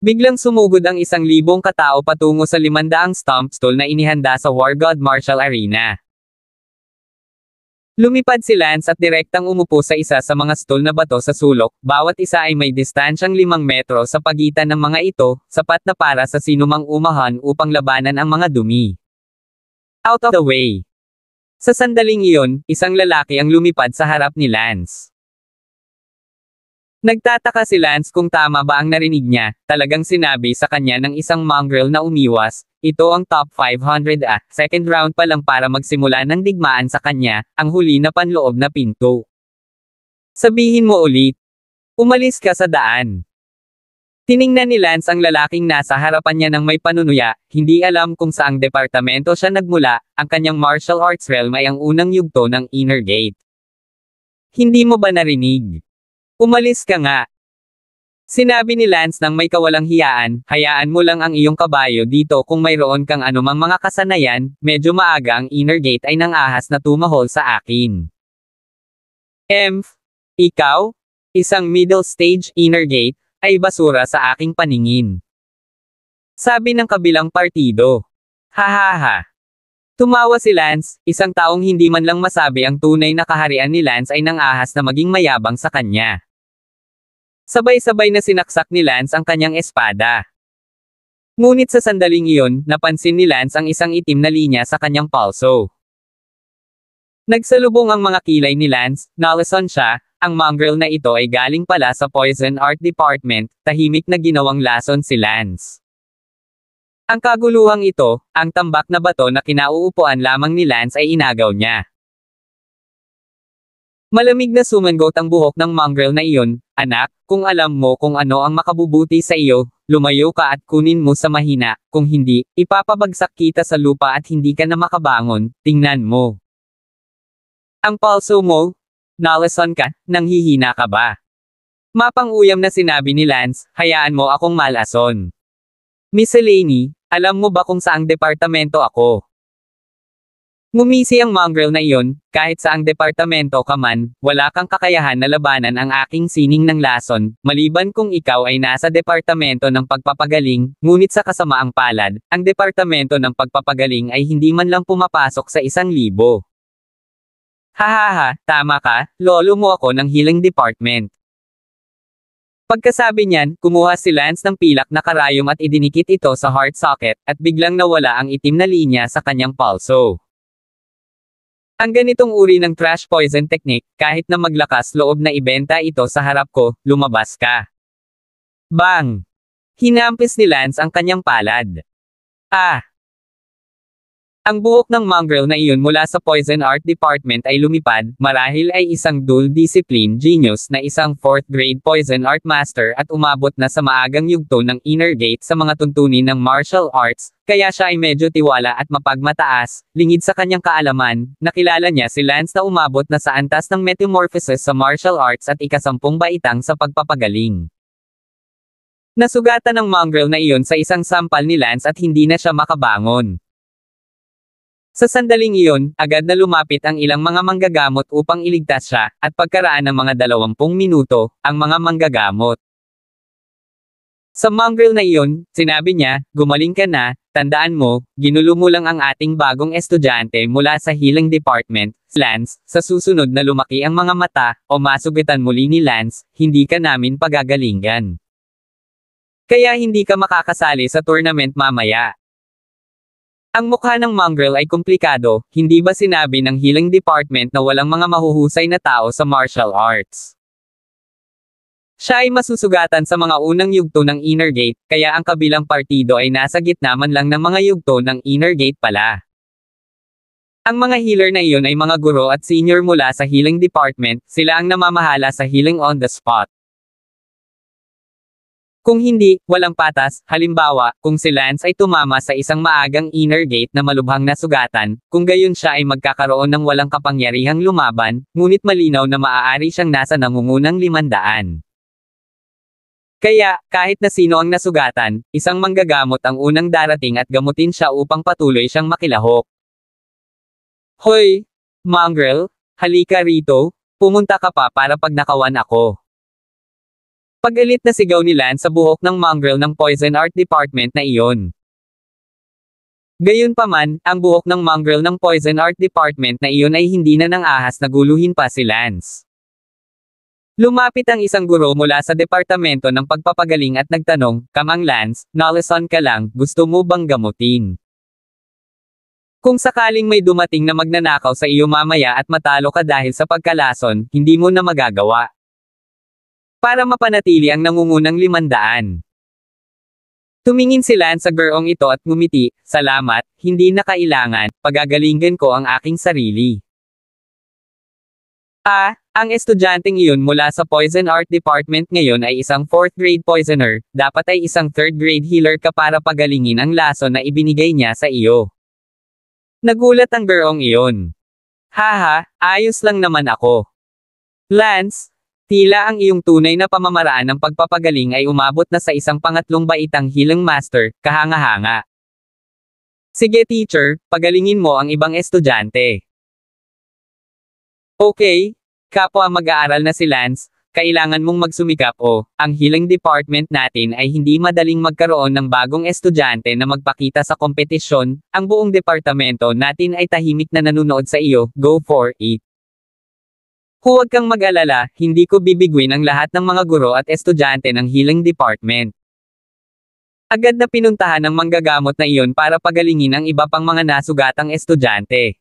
Biglang sumugod ang 1,000 katao patungo sa 500 stomp stool na inihanda sa War God Marshall Arena. Lumipad si Lance at direktang umupo sa isa sa mga stool na bato sa sulok, bawat isa ay may distansyang 5 metro sa pagitan ng mga ito, sapat na para sa sinumang umahan upang labanan ang mga dumi. Out of the way. Sa sandaling iyon, isang lalaki ang lumipad sa harap ni Lance. Nagtataka si Lance kung tama ba ang narinig niya, talagang sinabi sa kanya ng isang mongrel na umiwas, ito ang top 500 second round pa lang para magsimula ng digmaan sa kanya, ang huli na panloob na pinto. Sabihin mo ulit. Umalis ka sa daan. Tiningnan ni Lance ang lalaking nasa harapan niya ng may panunuya, hindi alam kung saang departamento siya nagmula, ang kanyang martial arts realm ay ang unang yugto ng Inner Gate. Hindi mo ba narinig? Umalis ka nga. Sinabi ni Lance nang may kawalang hiyaan, hayaan mo lang ang iyong kabayo dito kung mayroon kang anumang mga kasanayan, medyo maaga ang Inner Gate ay nangahas na tumahol sa akin. Ikaw? Isang middle stage Inner Gate, ay basura sa aking paningin. Sabi ng kabilang partido. Hahaha. Tumawa si Lance, isang taong hindi man lang masabi ang tunay na kaharian ni Lance ay nangahas na maging mayabang sa kanya. Sabay-sabay na sinaksak ni Lance ang kanyang espada. Ngunit sa sandaling iyon, napansin ni Lance ang isang itim na linya sa kanyang palso. Nagsalubong ang mga kilay ni Lance, nalason siya, ang mongrel na ito ay galing pala sa Poison Art Department, tahimik na ginawang lason si Lance. Ang kaguluhang ito, ang tambak na bato na kinauupuan lamang ni Lance ay inagaw niya. Malamig na sumangot ang buhok ng mongrel na iyon, anak, kung alam mo kung ano ang makabubuti sa iyo, lumayo ka at kunin mo sa mahina, kung hindi, ipapabagsak kita sa lupa at hindi ka na makabangon, tingnan mo. Ang palso mo? Nalason ka, nanghihina ka ba? Mapang-uyam na sinabi ni Lance, hayaan mo akong malason. Miss Eleni, alam mo ba kung saang departamento ako? Ngumisi ang mongrel na iyon, kahit saang departamento ka man, wala kang kakayahan na labanan ang aking sining ng lason, maliban kung ikaw ay nasa departamento ng pagpapagaling, ngunit sa kasamaang palad, ang departamento ng pagpapagaling ay hindi man lang pumapasok sa 1,000. Hahaha, tama ka, lolo mo ako ng healing department. Pagkasabi niyan, kumuha si Lance ng pilak na karayom at idinikit ito sa heart socket, at biglang nawala ang itim na linya sa kanyang palso. Ang ganitong uri ng trash poison technique, kahit na maglakas loob na ibenta ito sa harap ko, lumabas ka. Bang! Hinampis ni Lance ang kanyang palad. Ang buhok ng mongrel na iyon mula sa Poison Art Department ay lumipad, marahil ay isang dual discipline genius na isang 4th grade Poison Art Master at umabot na sa maagang yugto ng Inner Gate sa mga tuntunin ng martial arts, kaya siya ay medyo tiwala at mapagmataas, lingid sa kanyang kaalaman, nakilala niya si Lance na umabot na sa antas ng metamorphosis sa martial arts at ika-10 baitang sa pagpapagaling. Nasugatan ng mongrel na iyon sa isang sampal ni Lance at hindi na siya makabangon. Sa sandaling iyon, agad na lumapit ang ilang mga manggagamot upang iligtas siya, at pagkaraan ng mga 20 minuto, ang mga manggagamot. Sa mongrel na iyon, sinabi niya, gumaling ka na, tandaan mo, ginulo mo lang ang ating bagong estudyante mula sa healing department, Lance, sa susunod na lumaki ang mga mata, o masugitan muli ni Lance, hindi ka namin pagagalingan. Kaya hindi ka makakasali sa tournament mamaya. Ang mukha ng mongrel ay komplikado, hindi ba sinabi ng healing department na walang mga mahuhusay na tao sa martial arts? Siya ay masusugatan sa mga unang yugto ng Inner Gate, kaya ang kabilang partido ay nasa gitna man lang ng mga yugto ng Inner Gate pala. Ang mga healer na iyon ay mga guro at senior mula sa healing department, sila ang namamahala sa healing on the spot. Kung hindi, walang patas, halimbawa, kung si Lance ay tumama sa isang maagang Inner Gate na malubhang nasugatan, kung gayon siya ay magkakaroon ng walang kapangyarihang lumaban, ngunit malinaw na maaari siyang nasa nangungunang 500. Kaya, kahit na sino ang nasugatan, isang manggagamot ang unang darating at gamutin siya upang patuloy siyang makilahok. Hoy! Mongrel, halika rito, pumunta ka pa para pagnakawan ako. Pagalit na sigaw ni Lance sa buhok ng mongrel ng Poison Art Department na iyon. Gayunpaman, ang buhok ng mongrel ng Poison Art Department na iyon ay hindi na nang-ahas na guluhin pa si Lance. Lumapit ang isang guro mula sa departamento ng pagpapagaling at nagtanong, "Kamang Lance, nalason ka lang, gusto mo bang gamutin? Kung sakaling may dumating na magnanakaw sa iyo mamaya at matalo ka dahil sa pagkalason, hindi mo na magagawa." para mapanatili ang nangungunang 500. Tumingin si Lance sa gurong ito at ngumiti, "Salamat, hindi na kailangan, pagagalingan ko ang aking sarili." Ang estudyanteng iyon mula sa Poison Art Department ngayon ay isang 4th grade poisoner, dapat ay isang 3rd grade healer ka para pagalingin ang lason na ibinigay niya sa iyo. Nagulat ang gurong iyon. "Haha, ayos lang naman ako." Lance, tila ang iyong tunay na pamamaraan ng pagpapagaling ay umabot na sa isang pangatlong baitang healing master, kahanga-hanga. "Sige teacher, pagalingin mo ang ibang estudyante." "Okay, kapwa mag-aaral na si Lance, kailangan mong magsumikap ang healing department natin ay hindi madaling magkaroon ng bagong estudyante na magpakita sa kompetisyon, ang buong departamento natin ay tahimik na nanunood sa iyo, go for it." "Huwag kang mag-alala, hindi ko bibigwin ang lahat ng mga guro at estudyante ng healing department." Agad na pinuntahan ng manggagamot na iyon para pagalingin ang iba pang mga nasugatang estudyante.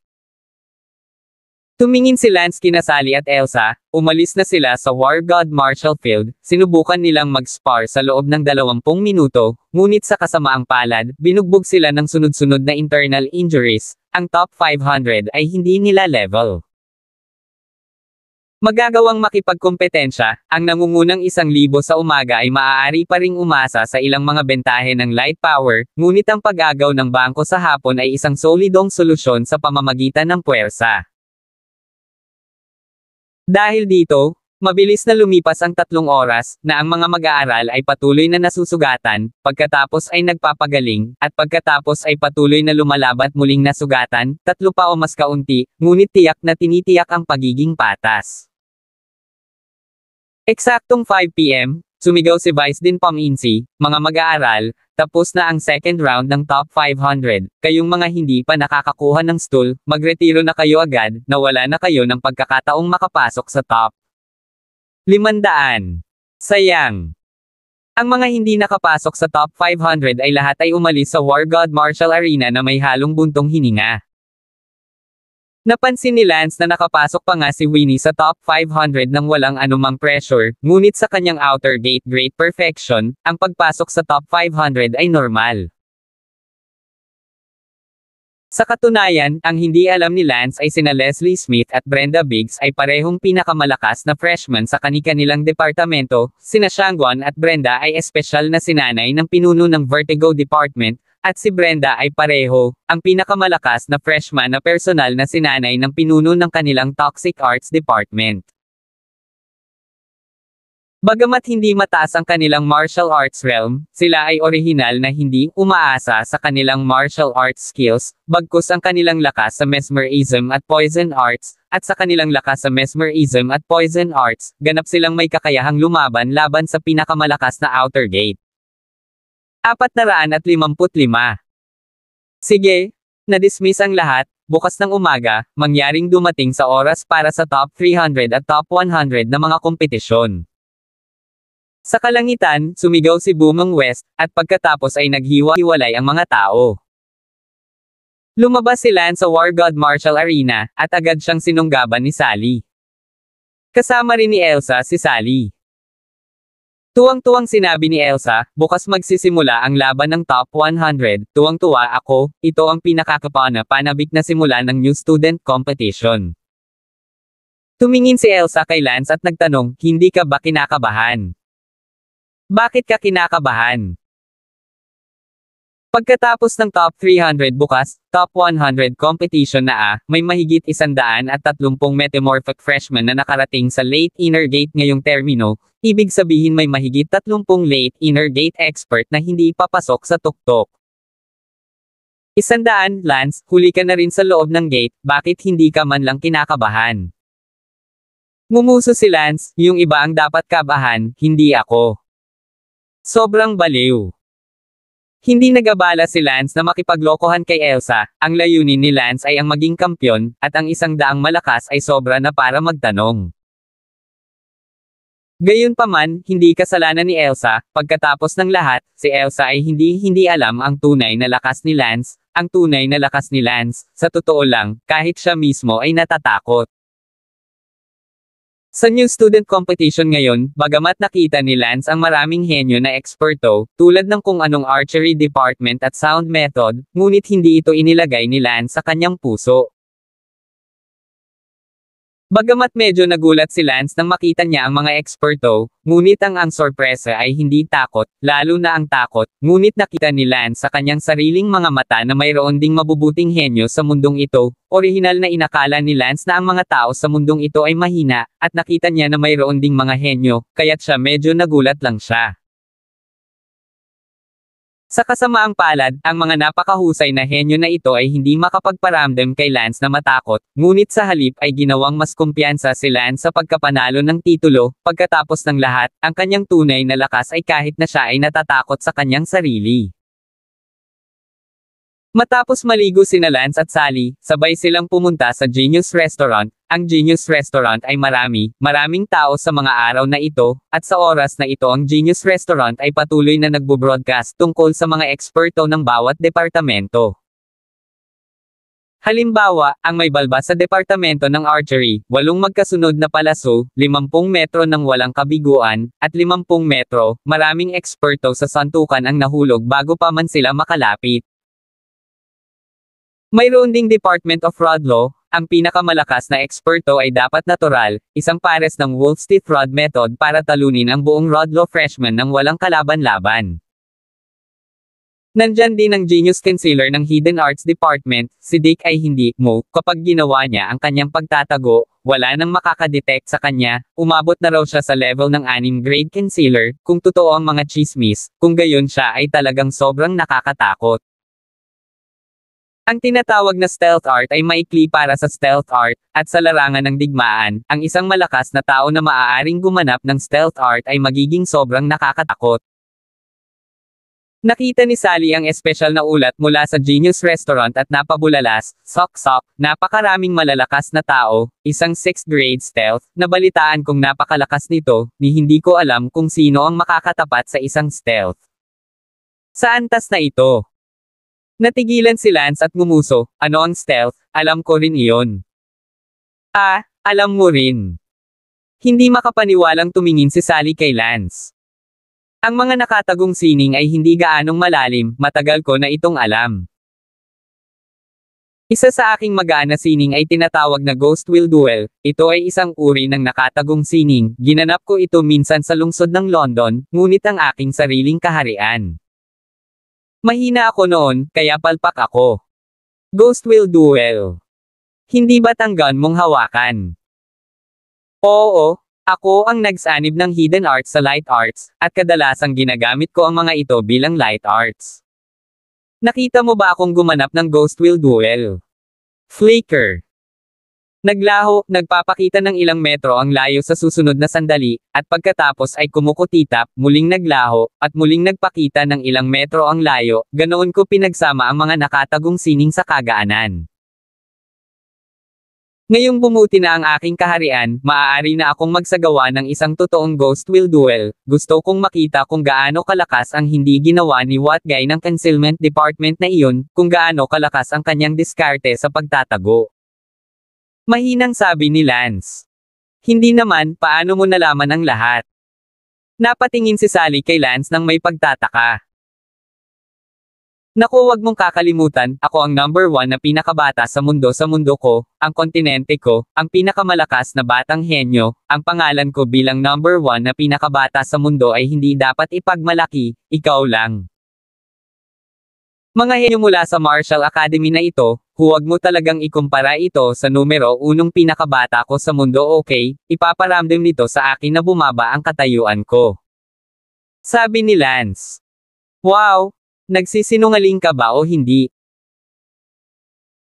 Tumingin si Lance kina Sally at Elsa, umalis na sila sa War God Marshall Field, sinubukan nilang mag-spar sa loob ng 20 minuto, ngunit sa kasamaang palad, binugbog sila ng sunod-sunod na internal injuries, ang top 500 ay hindi nila level. Magagawang makipagkompetensya, ang nangungunang 1,000 sa umaga ay maaari pa ring umasa sa ilang mga bentahe ng light power, ngunit ang pag-agaw ng bangko sa hapon ay isang solidong solusyon sa pamamagitan ng puwersa. Dahil dito, mabilis na lumipas ang 3 oras, na ang mga mag-aaral ay patuloy na nasusugatan, pagkatapos ay nagpapagaling, at pagkatapos ay patuloy na lumalabat muling nasugatan, 3 pa o mas kaunti, ngunit tiyak na tinitiyak ang pagiging patas. Eksaktong 5 p.m., sumigaw si Vice Dean Pominsi, "Mga mag-aaral, tapos na ang second round ng top 500, kayong mga hindi pa nakakakuha ng stool, magretiro na kayo agad, nawala na kayo ng pagkakataong makapasok sa top 500. Sayang." Ang mga hindi nakapasok sa top 500 ay lahat ay umalis sa War God Marshall Arena na may halong buntong hininga. Napansin ni Lance na nakapasok pa nga si Winnie sa top 500 nang walang anumang pressure, ngunit sa kanyang outer gate great perfection, ang pagpasok sa top 500 ay normal. Sa katunayan, ang hindi alam ni Lance ay sina Leslie Smith at Brenda Biggs ay parehong pinakamalakas na freshman sa kani-kanilang departamento, sina Shangguan at Brenda ay espesyal na sinanay ng pinuno ng Vertigo Department, at si Brenda ay pareho, ang pinakamalakas na freshman na personal na sinanay ng pinuno ng kanilang Toxic Arts Department. Bagamat hindi mataas ang kanilang martial arts realm, sila ay orihinal na hindi umaasa sa kanilang martial arts skills, bagkus ang kanilang lakas sa mesmerism at poison arts, at sa kanilang lakas sa mesmerism at poison arts, ganap silang may kakayahang lumaban laban sa pinakamalakas na outer gate. 455. Sige, na-dismiss ang lahat, bukas ng umaga, mangyaring dumating sa oras para sa top 300 at top 100 na mga kompetisyon. Sa kalangitan, sumigaw si Boomong West, at pagkatapos ay naghiwa-hiwalay ang mga tao. Lumabas si Lance sa War God Marshall Arena, at agad siyang sinunggaban ni Sally. Kasama rin ni Elsa si Sally. Tuwang-tuwang sinabi ni Elsa, "Bukas magsisimula ang laban ng top 100, tuwang-tuwa ako, ito ang pinakakapanabik na simula ng new student competition." Tumingin si Elsa kay Lance at nagtanong, "Hindi ka ba kinakabahan? Bakit ka kinakabahan?" Pagkatapos ng top 300 bukas, top 100 competition na may mahigit 130 metamorphic freshmen na nakarating sa late inner gate ngayong termino, ibig sabihin may mahigit 30 late inner gate expert na hindi papasok sa tuktok. 100, Lance, huli ka na rin sa loob ng gate, bakit hindi ka man lang kinakabahan? Ngumuso si Lance, yung iba ang dapat kabahan, hindi ako. Sobrang baliw. Hindi nagabala si Lance na makipaglokohan kay Elsa, ang layunin ni Lance ay ang maging kampyon, at ang 100 malakas ay sobra na para magtanong. Gayunpaman, hindi kasalanan ni Elsa, pagkatapos ng lahat, si Elsa ay hindi alam ang tunay na lakas ni Lance, ang tunay na lakas ni Lance, sa totoo lang, kahit siya mismo ay natatakot. Sa new student competition ngayon, bagamat nakita ni Lance ang maraming henyo na eksperto, tulad ng kung anong archery department at sound method, ngunit hindi ito inilagay ni Lance sa kanyang puso. Bagamat medyo nagulat si Lance nang makita niya ang mga eksperto, ngunit ang sorpresa ay hindi takot, lalo na ang takot, ngunit nakita ni Lance sa kanyang sariling mga mata na mayroon ding mabubuting henyo sa mundong ito. Orihinal na inakala ni Lance na ang mga tao sa mundong ito ay mahina, at nakita niya na mayroon ding mga henyo, kaya't siya medyo nagulat lang siya. Sa kasamaang palad, ang mga napakahusay na henyo na ito ay hindi makapagparamdam kay Lance na matakot, ngunit sa halip ay ginawang mas kumpiyansa si Lance sa pagkapanalo ng titulo. Pagkatapos ng lahat, ang kanyang tunay na lakas ay kahit na siya ay natatakot sa kanyang sarili. Matapos maligo sina Lance at Sally, sabay silang pumunta sa Genius Restaurant. Ang Genius Restaurant ay maraming tao sa mga araw na ito, at sa oras na ito ang Genius Restaurant ay patuloy na nagbo-broadcast tungkol sa mga eksperto ng bawat departamento. Halimbawa, ang may balbas sa departamento ng archery, 8 magkasunod na palaso, 50 metro ng walang kabiguan, at 50 metro, maraming eksperto sa santukan ang nahulog bago pa man sila makalapit. Mayroon ding Department of Rod Law. Ang pinakamalakas na eksperto ay dapat natural, isang pares ng Wolf's Teeth Rod Method para talunin ang buong Rod Law freshman nang walang kalaban-laban. Nandyan din ang Genius Concealer ng Hidden Arts Department. Si Dick ay hindi mo, kapag ginawa niya ang kanyang pagtatago, wala nang makakadetect sa kanya. Umabot na raw siya sa level ng 6 grade concealer, kung totoo ang mga chismis, kung gayon siya ay talagang sobrang nakakatakot. Ang tinatawag na stealth art ay maikli para sa stealth art, at sa larangan ng digmaan, ang isang malakas na tao na maaaring gumanap ng stealth art ay magiging sobrang nakakatakot. Nakita ni Sally ang espesyal na ulat mula sa Genius Restaurant at napabulalas, sok-sok, napakaraming malalakas na tao, isang 6th grade stealth, nabalitaan kong napakalakas nito, ni hindi ko alam kung sino ang makakatapat sa isang stealth. Sa antas na ito. Natigilan si Lance at ngumuso. Ano ang stealth? Alam ko rin iyon. Ah, alam mo rin. Hindi makapaniwalang tumingin si Sally kay Lance. Ang mga nakatagong sining ay hindi gaanong malalim, matagal ko na itong alam. Isa sa aking magaan na sining ay tinatawag na Ghost Will Duel. Ito ay isang uri ng nakatagong sining. Ginanap ko ito minsan sa lungsod ng London, ngunit ang aking sariling kaharian. Mahina ako noon, kaya palpak ako. Ghost Will Duel. Hindi ba tanggan mong hawakan? Oo, ako ang nagsanib ng hidden arts sa light arts, at kadalasang ginagamit ko ang mga ito bilang light arts. Nakita mo ba akong gumanap ng Ghost Will Duel? Flicker. Naglaho, nagpapakita ng ilang metro ang layo sa susunod na sandali, at pagkatapos ay kumukutitap, muling naglaho, at muling nagpakita ng ilang metro ang layo. Ganoon ko pinagsama ang mga nakatagong sining sa kagaanan. Ngayong bumuti na ang aking kaharian, maaari na akong magsagawa ng isang totoong Ghost Will Duel. Gusto kong makita kung gaano kalakas ang hindi ginawa ni What Guy ng Concealment Department na iyon, kung gaano kalakas ang kanyang diskarte sa pagtatago. Mahinang sabi ni Lance. Hindi naman, paano mo nalaman ang lahat? Napatingin si Sally kay Lance nang may pagtataka. Naku, wag mong kakalimutan, ako ang number 1 na pinakabata sa mundo ko, ang kontinente ko, ang pinakamalakas na batang henyo, ang pangalan ko bilang number 1 na pinakabata sa mundo ay hindi dapat ipagmalaki, ikaw lang. Mga henyo mula sa Martial Academy na ito, huwag mo talagang ikumpara ito sa numero 1 pinakabata ko sa mundo, okay? Ipaparamdam nito sa akin na bumaba ang katayuan ko. Sabi ni Lance. Wow! Nagsisinungaling ka ba o hindi?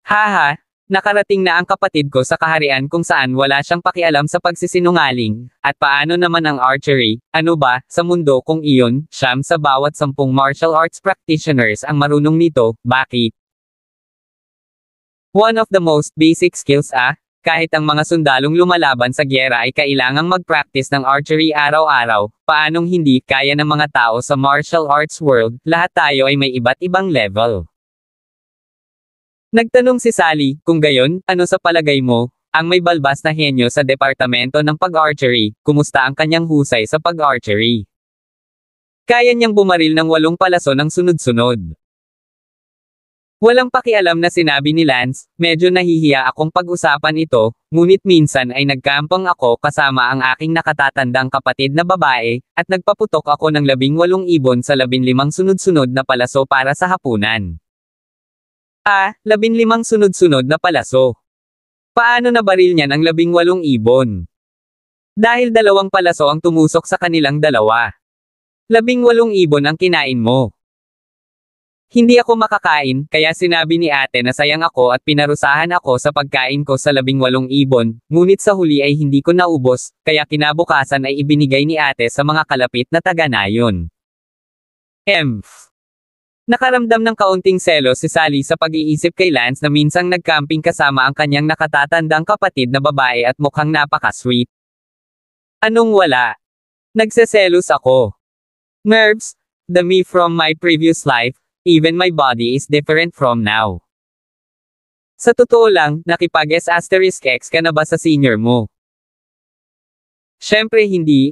Haha, nakarating na ang kapatid ko sa kaharian kung saan wala siyang pakialam sa pagsisinungaling, at paano naman ang archery, ano ba, sa mundo kung iyon, siyam sa bawat 10 martial arts practitioners ang marunong nito, bakit? One of the most basic skills kahit ang mga sundalong lumalaban sa gyera ay kailangang mag-practice ng archery araw-araw, paanong hindi kaya ng mga tao sa martial arts world, lahat tayo ay may iba't ibang level. Nagtanong si Sally, kung gayon, ano sa palagay mo, ang may balbas na henyo sa departamento ng pag-archery, kumusta ang kanyang husay sa pag-archery. Kaya niyang bumaril ng 8 palaso ng sunod-sunod. Walang pakialam na sinabi ni Lance, medyo nahihiya akong pag-usapan ito, ngunit minsan ay nagkampong ako kasama ang aking nakatatandang kapatid na babae, at nagpaputok ako ng 18 ibon sa 15 sunod-sunod na palaso para sa hapunan. 15 sunod-sunod na palaso. Paano nabaril niya ng 18 ibon? Dahil 2 palaso ang tumusok sa kanilang dalawa. 18 ibon ang kinain mo. Hindi ako makakain, kaya sinabi ni ate na sayang ako at pinarusahan ako sa pagkain ko sa 18 ibon, ngunit sa huli ay hindi ko naubos, kaya kinabukasan ay ibinigay ni ate sa mga kalapit na taga-nayon. Nakaramdam ng kaunting selos si Sally sa pag-iisip kay Lance na minsang nagcamping kasama ang kanyang nakatatandang kapatid na babae at mukhang napaka-sweet. Anong wala? Nagseselos ako. Nerves, the me from my previous life, even my body is different from now. Sa totoo lang, nakipag-*X ka na ba sa senior mo? Syempre hindi.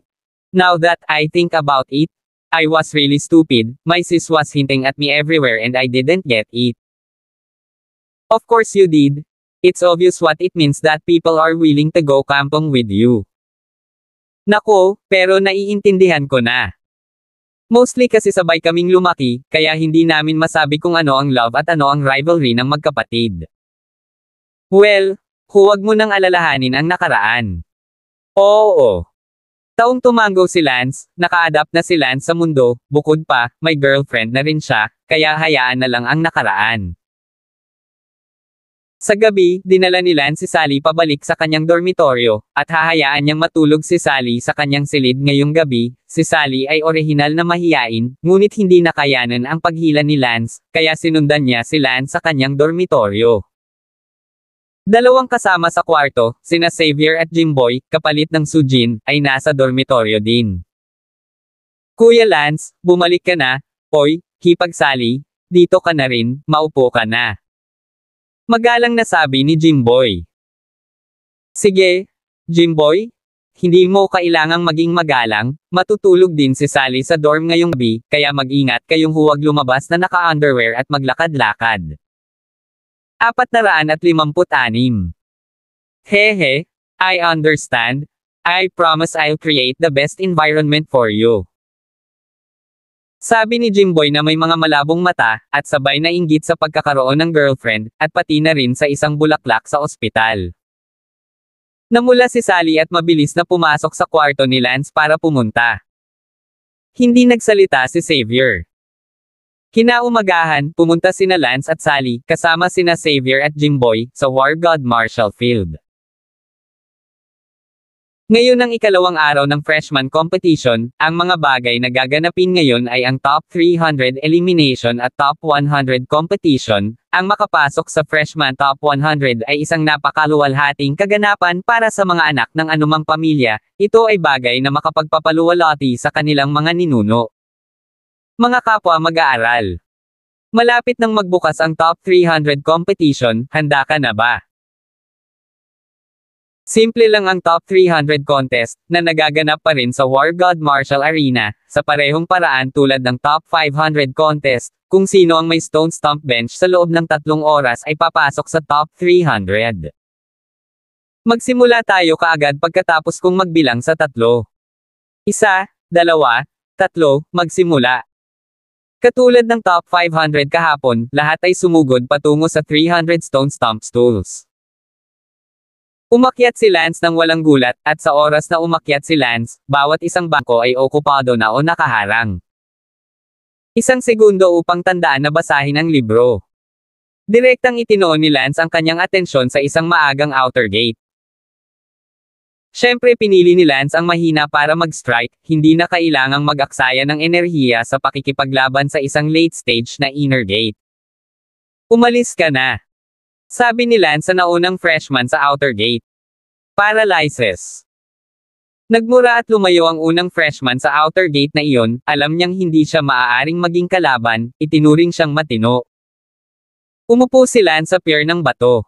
Now that I think about it, I was really stupid, my sis was hinting at me everywhere and I didn't get it. Of course you did. It's obvious what it means that people are willing to go camping with you. Nako, pero naiintindihan ko na. Mostly kasi sabay kaming lumaki, kaya hindi namin masabi kung ano ang love at ano ang rivalry ng magkapatid. Well, huwag mo nang alalahanin ang nakaraan. Oo. Taong tumango si Lance, naka-adapt na si Lance sa mundo, bukod pa, may girlfriend na rin siya, kaya hayaan na lang ang nakaraan. Sa gabi, dinala ni Lance si Sally pabalik sa kanyang dormitoryo, at hahayaan niyang matulog si Sally sa kanyang silid ngayong gabi. Si Sally ay orihinal na mahiyain, ngunit hindi nakayanan ang paghila ni Lance, kaya sinundan niya si Lance sa kanyang dormitoryo. 2 kasama sa kwarto, sina Xavier at Jimboy, kapalit ng Sujin, ay nasa dormitoryo din. Kuya Lance, bumalik ka na. Oy, hipag Sally, dito ka na rin, maupo ka na. Magalang na sabi ni Jimboy. Sige, Jimboy. Hindi mo kailangang maging magalang, matutulog din si Sally sa dorm ngayong gabi, kaya mag-ingat kayong huwag lumabas na naka-underwear at maglakad-lakad. 456. Hehe, I understand. I promise I'll create the best environment for you. Sabi ni Jimboy na may mga malabong mata, at sabay na inggit sa pagkakaroon ng girlfriend, at pati na rin sa isang bulaklak sa ospital. Namula si Sally at mabilis na pumasok sa kwarto ni Lance para pumunta. Hindi nagsalita si Xavier. Kinaumagahan, pumunta sina Lance at Sally, kasama sina Xavier at Jimboy, sa War God Marshall Field. Ngayon ang ikalawang araw ng freshman competition, ang mga bagay na gaganapin ngayon ay ang top 300 elimination at top 100 competition. Ang makapasok sa freshman top 100 ay isang napakaluwalhating kaganapan para sa mga anak ng anumang pamilya. Ito ay bagay na makapagpapaluwalhati sa kanilang mga ninuno. Mga kapwa mag-aaral. Malapit nang magbukas ang top 300 competition, handa ka na ba? Simple lang ang top 300 contest, na nagaganap pa rin sa War God Marshall Arena, sa parehong paraan tulad ng top 500 contest, kung sino ang may stone stump bench sa loob ng 3 oras ay papasok sa top 300. Magsimula tayo kaagad pagkatapos kong magbilang sa 3. 1, 2, 3, magsimula. Katulad ng top 500 kahapon, lahat ay sumugod patungo sa 300 stone stump stools. Umakyat si Lance nang walang gulat, at sa oras na umakyat si Lance, bawat isang bangko ay okupado na o nakaharang. 1 segundo upang tandaan na basahin ang libro. Direktang itinoon ni Lance ang kanyang atensyon sa isang maagang outer gate. Siyempre pinili ni Lance ang mahina para mag-strike, hindi na kailangang mag-aksaya ng enerhiya sa pakikipaglaban sa isang late stage na inner gate. Umalis ka na. Sabi ni Lance sa naunang freshman sa outer gate. Paralysis. Nagmura at lumayo ang unang freshman sa outer gate na iyon, alam niyang hindi siya maaaring maging kalaban, itinuring siyang matino. Umupo si Lance sa pier ng bato.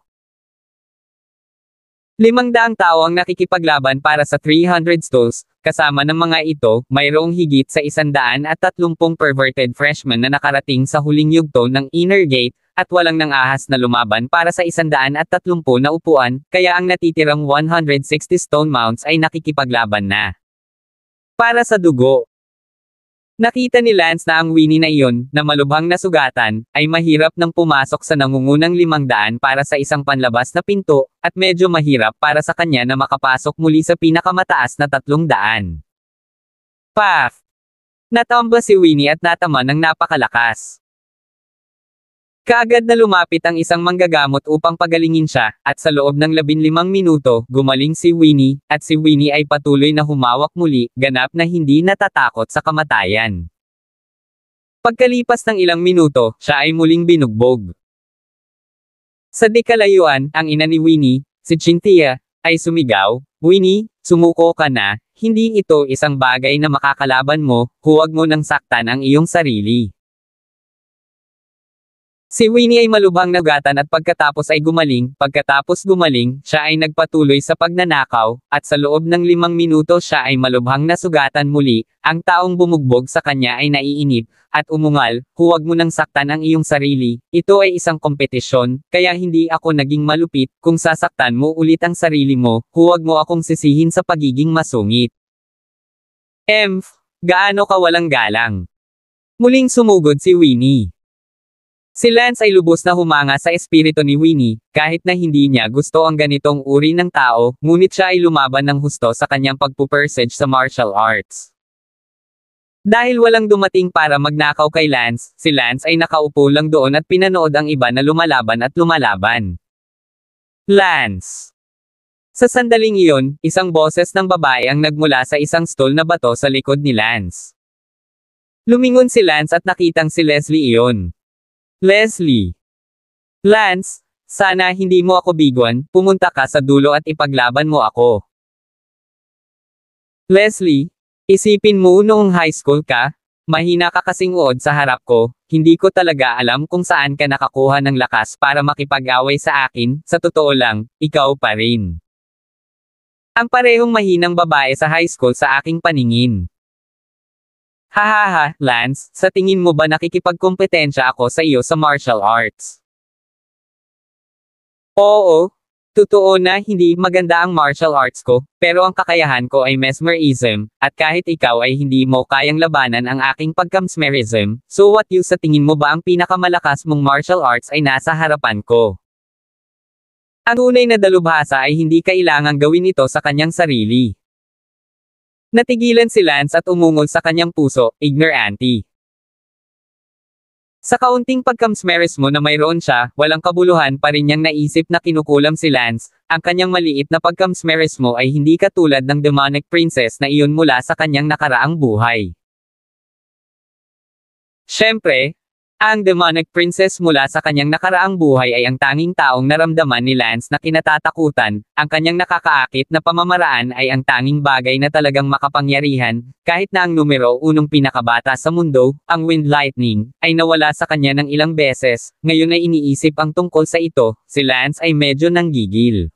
500 tao ang nakikipaglaban para sa 300 stalls, kasama ng mga ito, mayroong higit sa 130 perverted freshmen na nakarating sa huling yugto ng Inner Gate, at walang nang-ahas na lumaban para sa 130 na upuan, kaya ang natitirang 160 stone mounts ay nakikipaglaban na. Para sa dugo. Nakita ni Lance na ang Winnie na iyon, na malubhang nasugatan, ay mahirap nang pumasok sa nangungunang 500 para sa isang panlabas na pinto, at medyo mahirap para sa kanya na makapasok muli sa pinakamataas na 300. Paf! Natamba si Winnie at natama ng napakalakas. Kaagad na lumapit ang isang manggagamot upang pagalingin siya, at sa loob ng 15 minuto, gumaling si Winnie, at si Winnie ay patuloy na humawak muli, ganap na hindi natatakot sa kamatayan. Pagkalipas ng ilang minuto, siya ay muling binugbog. Sa di kalayuan, ang ina ni Winnie, si Cynthia, ay sumigaw, "Winnie, sumuko ka na, hindi ito isang bagay na makakalaban mo, huwag mo nang saktan ang iyong sarili." Si Winnie ay malubhang nagatan at pagkatapos gumaling, siya ay nagpatuloy sa pagnanakaw, at sa loob ng 5 minuto siya ay malubhang nasugatan muli, ang taong bumugbog sa kanya ay naiinip, at umungal, "Huwag mo nang saktan ang iyong sarili, ito ay isang kompetisyon, kaya hindi ako naging malupit, kung sasaktan mo ulit ang sarili mo, huwag mo akong sisihin sa pagiging masungit." Gaano ka walang galang. Muling sumugod si Winnie. Si Lance ay lubos na humanga sa espiritu ni Winnie, kahit na hindi niya gusto ang ganitong uri ng tao, ngunit siya ay lumaban ng husto sa kanyang pagpupursage sa martial arts. Dahil walang dumating para magnakaw kay Lance, si Lance ay nakaupo lang doon at pinanood ang iba na lumalaban at lumalaban. Lance! Sa sandaling iyon, isang boses ng babae ang nagmula sa isang stool na bato sa likod ni Lance. Lumingon si Lance at nakitang si Leslie iyon. Leslie. Lance, sana hindi mo ako biguan, pumunta ka sa dulo at ipaglaban mo ako. Leslie, isipin mo noong high school ka, mahina ka kasing uod sa harap ko, hindi ko talaga alam kung saan ka nakakuha ng lakas para makipag-away sa akin, sa totoo lang, ikaw pa rin. Ang parehong mahinang babae sa high school sa aking paningin. Hahaha, Lance, sa tingin mo ba nakikipagkompetensya ako sa iyo sa martial arts? Oo, totoo na hindi maganda ang martial arts ko, pero ang kakayahan ko ay mesmerism, at kahit ikaw ay hindi mo kayang labanan ang aking pagka-mesmerism, so what you sa tingin mo ba ang pinakamalakas mong martial arts ay nasa harapan ko? Ang tunay na dalubhasa ay hindi kailangang gawin ito sa kanyang sarili. Natigilan si Lance at umungol sa kanyang puso, ignorante. Sa kaunting pagkamsmeris mo na mayroon siya, walang kabuluhan pa rin niyang naisip na kinukulam si Lance, ang kanyang maliit na pagkamsmeris mo ay hindi katulad ng demonic princess na iyon mula sa kanyang nakaraang buhay. Siyempre, ang demonic princess mula sa kanyang nakaraang buhay ay ang tanging taong naramdaman ni Lance na kinatatakutan, ang kanyang nakakaakit na pamamaraan ay ang tanging bagay na talagang makapangyarihan, kahit na ang numero 1 pinakabata sa mundo, ang Wind Lightning, ay nawala sa kanya ng ilang beses, ngayon ay iniisip ang tungkol sa ito, si Lance ay medyo nanggigil.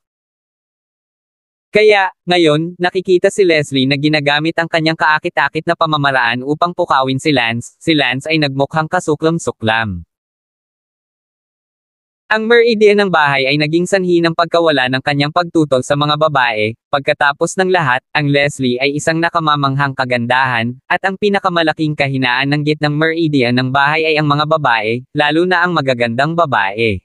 Kaya, ngayon, nakikita si Leslie na ginagamit ang kanyang kaakit-akit na pamamaraan upang pukawin si Lance ay nagmukhang kasuklam-suklam. Ang mer-idea ng bahay ay naging sanhi ng pagkawala ng kanyang pagtutol sa mga babae, pagkatapos ng lahat, ang Leslie ay isang nakamamanghang kagandahan, at ang pinakamalaking kahinaan ng gitnang mer-idea ng bahay ay ang mga babae, lalo na ang magagandang babae.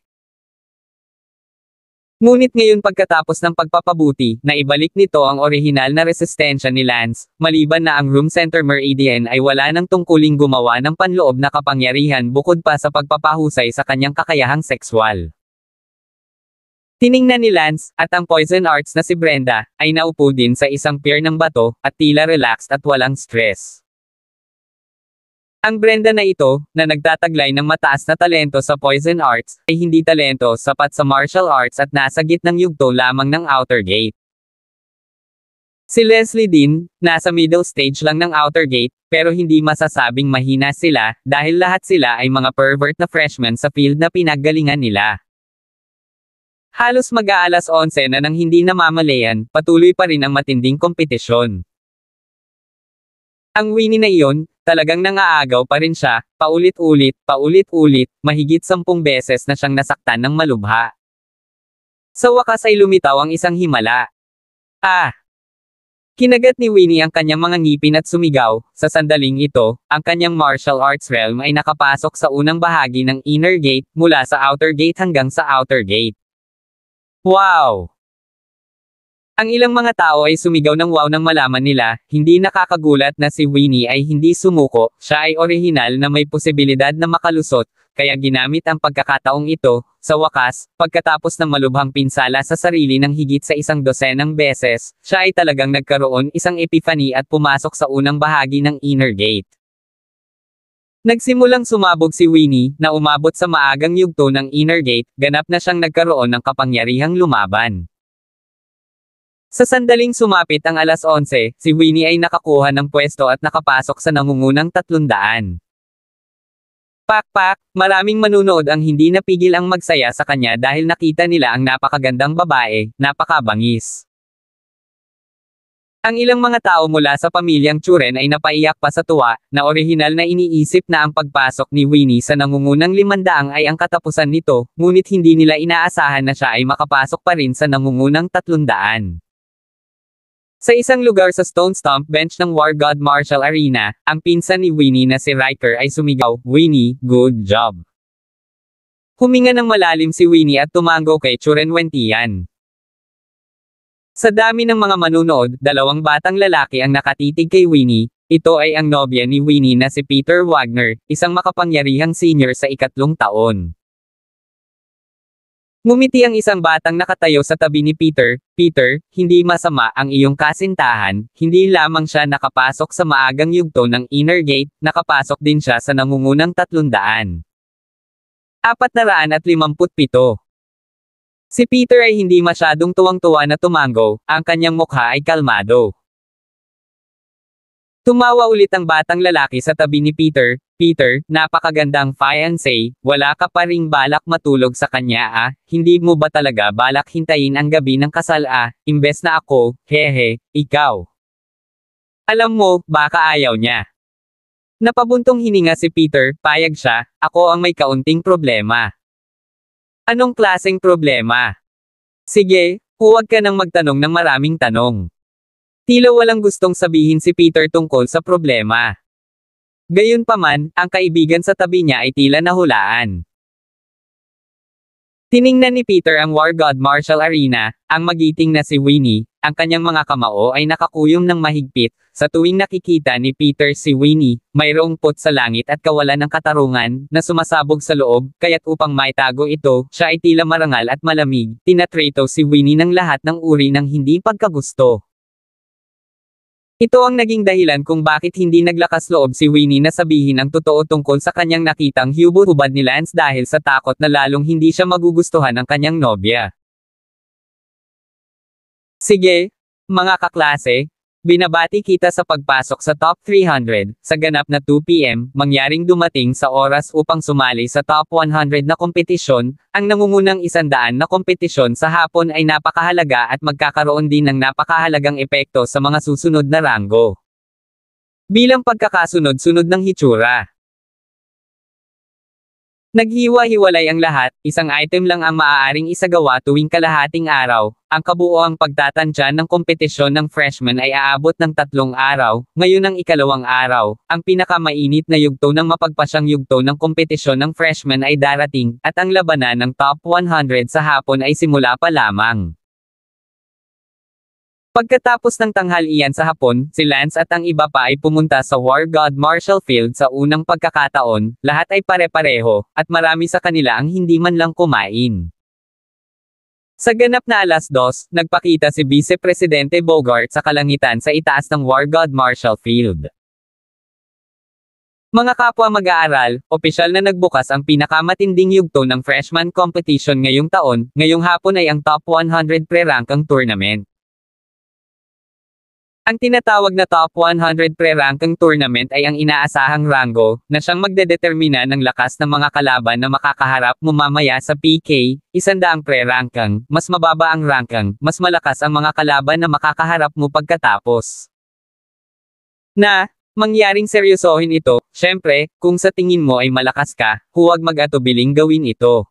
Ngunit ngayon pagkatapos ng pagpapabuti, naibalik nito ang orihinal na resistensya ni Lance, maliban na ang Room Center Meridian ay wala nang tungkuling gumawa ng panloob na kapangyarihan bukod pa sa pagpapahusay sa kanyang kakayahang sexual. Tiningnan ni Lance, at ang poison arts na si Brenda, ay naupo din sa isang pier ng bato, at tila relaxed at walang stress. Ang Brenda na ito, na nagtataglay ng mataas na talento sa poison arts, ay hindi talento sapat sa martial arts at nasa gitnang yugto lamang ng outer gate. Si Leslie din, nasa middle stage lang ng outer gate, pero hindi masasabing mahina sila, dahil lahat sila ay mga pervert na freshmen sa field na pinaggalingan nila. Halos mag-aalas 11 na nang hindi namamalayan, patuloy pa rin ang matinding kompetisyon. Ang Winnie na iyon, talagang nangaagaw pa rin siya, paulit-ulit, mahigit 10 beses na siyang nasaktan ng malubha. Sa wakas ay lumitaw ang isang himala. Kinagat ni Winnie ang kanyang mga ngipin at sumigaw. Sa sandaling ito, ang kanyang martial arts realm ay nakapasok sa unang bahagi ng inner gate, mula sa outer gate hanggang sa outer gate. Wow! Ang ilang mga tao ay sumigaw ng wow nang malaman nila, hindi nakakagulat na si Winnie ay hindi sumuko, siya ay orihinal na may posibilidad na makalusot, kaya ginamit ang pagkakataong ito. Sa wakas, pagkatapos ng malubhang pinsala sa sarili ng higit sa 12 beses, siya ay talagang nagkaroon isang epiphany at pumasok sa unang bahagi ng inner gate. Nagsimulang sumabog si Winnie, na umabot sa maagang yugto ng inner gate, ganap na siyang nagkaroon ng kapangyarihang lumaban. Sa sandaling sumapit ang alas 11, si Winnie ay nakakuha ng pwesto at nakapasok sa nangungunang 300. Pak! Maraming manunood ang hindi napigil ang magsaya sa kanya dahil nakita nila ang napakagandang babae, napakabangis. Ang ilang mga tao mula sa pamilyang Churen ay napaiyak pa sa tuwa, na orihinal na iniisip na ang pagpasok ni Winnie sa nangungunang 500 ay ang katapusan nito, ngunit hindi nila inaasahan na siya ay makapasok pa rin sa nangungunang 300. Sa isang lugar sa Stone Stomp bench ng War God Martial Arena, ang pinsan ni Winnie na si Riker ay sumigaw, "Winnie, good job." Huminga ng malalim si Winnie at tumango kay Churen Wentian. Sa dami ng mga manunood, 2 batang lalaki ang nakatitig kay Winnie. Ito ay ang nobya ni Winnie na si Peter Wagner, isang makapangyarihang senior sa 3 taon. Ngumiti ang isang batang nakatayo sa tabi ni Peter. "Peter, hindi masama ang iyong kasintahan, hindi lamang siya nakapasok sa maagang yugto ng inner gate, nakapasok din siya sa nangungunang 300. 457. Si Peter ay hindi masyadong tuwang-tuwa na tumango, ang kanyang mukha ay kalmado. Tumawa ulit ang batang lalaki sa tabi ni Peter. "Peter, napakagandang fiancé, wala ka pa ring balak matulog sa kanya hindi mo ba talaga balak hintayin ang gabi ng kasal imbes na ako, hehe, ikaw?" Alam mo, baka ayaw niya. Napabuntong hininga si Peter, payag siya, "Ako ang may kaunting problema." "Anong klaseng problema?" "Sige, huwag ka nang magtanong ng maraming tanong." Tila walang gustong sabihin si Peter tungkol sa problema. Gayunpaman, ang kaibigan sa tabi niya ay tila nahulaan. Tiningnan ni Peter ang War God Martial Arena, ang magiting na si Winnie, ang kanyang mga kamao ay nakakuyom ng mahigpit. Sa tuwing nakikita ni Peter si Winnie, mayroong put sa langit at kawalan ng katarungan, na sumasabog sa loob, kaya't upang maitago ito, siya ay tila marangal at malamig, tinatrato si Winnie ng lahat ng uri ng hindi pagkagusto. Ito ang naging dahilan kung bakit hindi naglakas loob si Winnie na sabihin ang totoo tungkol sa kanyang nakitang hubad ni Lance dahil sa takot na lalong hindi siya magugustuhan ng kanyang nobya. Sige, mga kaklase, binabati kita sa pagpasok sa Top 300, sa ganap na 2 PM, mangyaring dumating sa oras upang sumali sa Top 100 na kompetisyon. Ang nangungunang 100 na kompetisyon sa hapon ay napakahalaga at magkakaroon din ng napakahalagang epekto sa mga susunod na ranggo. Bilang pagkakasunod-sunod ng hitsura. Naghiwa-hiwalay ang lahat, isang item lang ang maaaring isagawa tuwing kalahating araw. Ang kabuoang pagtatantya ng kompetisyon ng freshman ay aabot ng 3 araw, ngayon ang ikalawang araw. Ang pinakamainit na yugto ng mapagpasyang yugto ng kompetisyon ng freshman ay darating, at ang labanan ng top 100 sa hapon ay simula pa lamang. Pagkatapos ng tanghalian sa hapon, si Lance at ang iba pa ay pumunta sa War God Martial Field sa unang pagkakataon, lahat ay pare-pareho, at marami sa kanila ang hindi man lang kumain. Sa ganap na alas 2, nagpakita si Vice Presidente Bogart sa kalangitan sa itaas ng War God Martial Field. Mga kapwa mag-aaral, opisyal na nagbukas ang pinakamatinding yugto ng freshman competition ngayong taon, ngayong hapon ay ang top 100 pre-rankang tournament. Ang tinatawag na Top 100 Pre-Ranking Tournament ay ang inaasahang ranggo, na siyang magdedetermina ng lakas ng mga kalaban na makakaharap mo mamaya sa PK, 100 pre-ranking, mas mababa ang ranking, mas malakas ang mga kalaban na makakaharap mo pagkatapos. Mangyaring seryosohin ito, syempre, kung sa tingin mo ay malakas ka, huwag mag-atubiling gawin ito.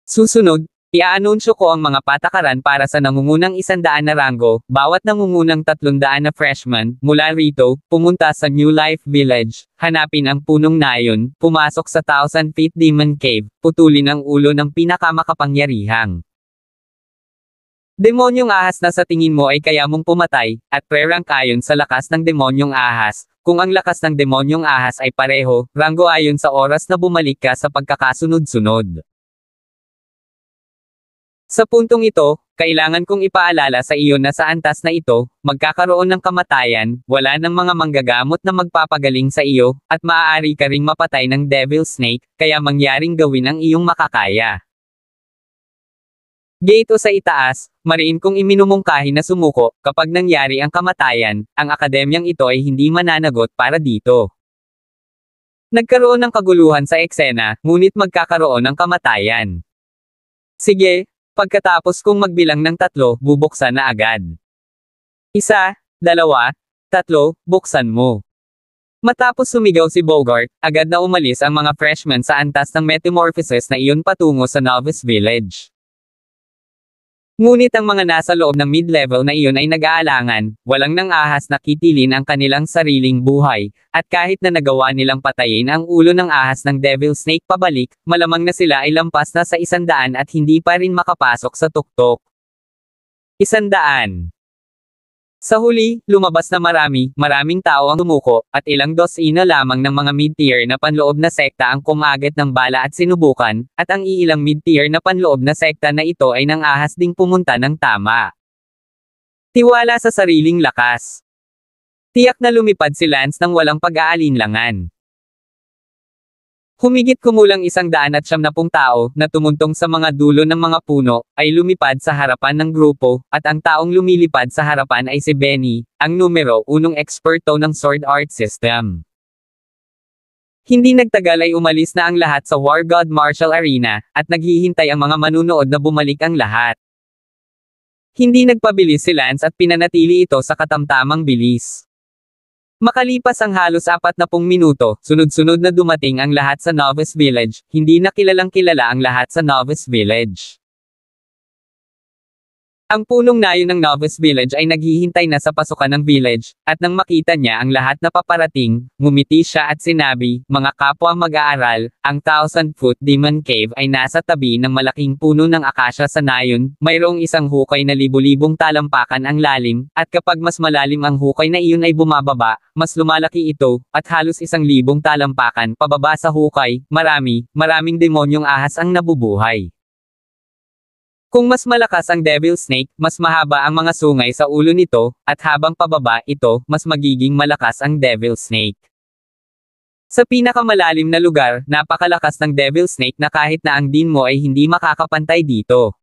Susunod, i-aanunsyo ko ang mga patakaran para sa nangungunang 100 na ranggo, bawat nangungunang 300 na freshman, mula rito, pumunta sa New Life Village, hanapin ang punong nayon, pumasok sa 1,000 Feet Demon Cave, putulin ang ulo ng pinakamakapangyarihang demonyong ahas na sa tingin mo ay kaya mong pumatay, at pre-rank ayon sa lakas ng demonyong ahas. Kung ang lakas ng demonyong ahas ay pareho, ranggo ayon sa oras na bumalik ka sa pagkakasunod-sunod. Sa puntong ito, kailangan kong ipaalala sa iyo na sa antas na ito, magkakaroon ng kamatayan, wala ng mga manggagamot na magpapagaling sa iyo, at maaari ka ring mapatay ng Devil Snake, kaya mangyaring gawin ang iyong makakaya. Gate o sa itaas, mariin kong iminumungkahi na sumuko, kapag nangyari ang kamatayan, ang akademyang ito ay hindi mananagot para dito. Nagkaroon ng kaguluhan sa eksena, ngunit magkakaroon ng kamatayan. Sige, pagkatapos kong magbilang ng 3, bubuksan na agad. 1, 2, 3, buksan mo. Matapos sumigaw si Bogart, agad na umalis ang mga freshmen sa antas ng metamorphosis na iyon patungo sa Novice Village. Ngunit ang mga nasa loob ng mid-level na iyon ay nag-aalangan, walang nang ahas na kitilin ang kanilang sariling buhay, at kahit na nagawa nilang patayin ang ulo ng ahas ng Devil Snake pabalik, malamang na sila ay lampas na sa 100 at hindi pa rin makapasok sa tuktok. 100. Sa huli, lumabas na maraming tao ang tumuko, at ilang dosina lamang ng mga mid-tier na panloob na sekta ang kumagit ng bala at sinubukan, at ang iilang mid-tier na panloob na sekta na ito ay nang ahas ding pumunta ng tama. Tiwala sa sariling lakas. Tiyak na lumipad si Lance nang walang pag-aalinlangan. Humigit kumulang 170 tao, na tumuntong sa mga dulo ng mga puno, ay lumipad sa harapan ng grupo, at ang taong lumilipad sa harapan ay si Benny, ang numero 1 eksperto ng sword art system. Hindi nagtagal ay umalis na ang lahat sa War God Martial Arena, at naghihintay ang mga manunood na bumalik ang lahat. Hindi nagpabilis si Lance at pinanatili ito sa katamtamang bilis. Makalipas ang halos 40 minuto, sunod-sunod na dumating ang lahat sa Novice Village, hindi na kilalang kilala ang lahat sa Novice Village. Ang punong nayon ng Novice Village ay naghihintay na sa pasukan ng village, at nang makita niya ang lahat na paparating, ngumiti siya at sinabi, "Mga kapwa mag-aaral, ang 1,000-foot Demon Cave ay nasa tabi ng malaking puno ng akasya sa nayon, mayroong isang hukay na libu-libong talampakan ang lalim, at kapag mas malalim ang hukay na iyon ay bumababa, mas lumalaki ito, at halos 1,000 talampakan pababa sa hukay, maraming demonyong ahas ang nabubuhay. Kung mas malakas ang Devil Snake, mas mahaba ang mga sungay sa ulo nito, at habang pababa ito, mas magiging malakas ang Devil Snake. Sa pinakamalalim na lugar, napakalakas ng Devil Snake na kahit na ang din mo ay hindi makakapantay dito.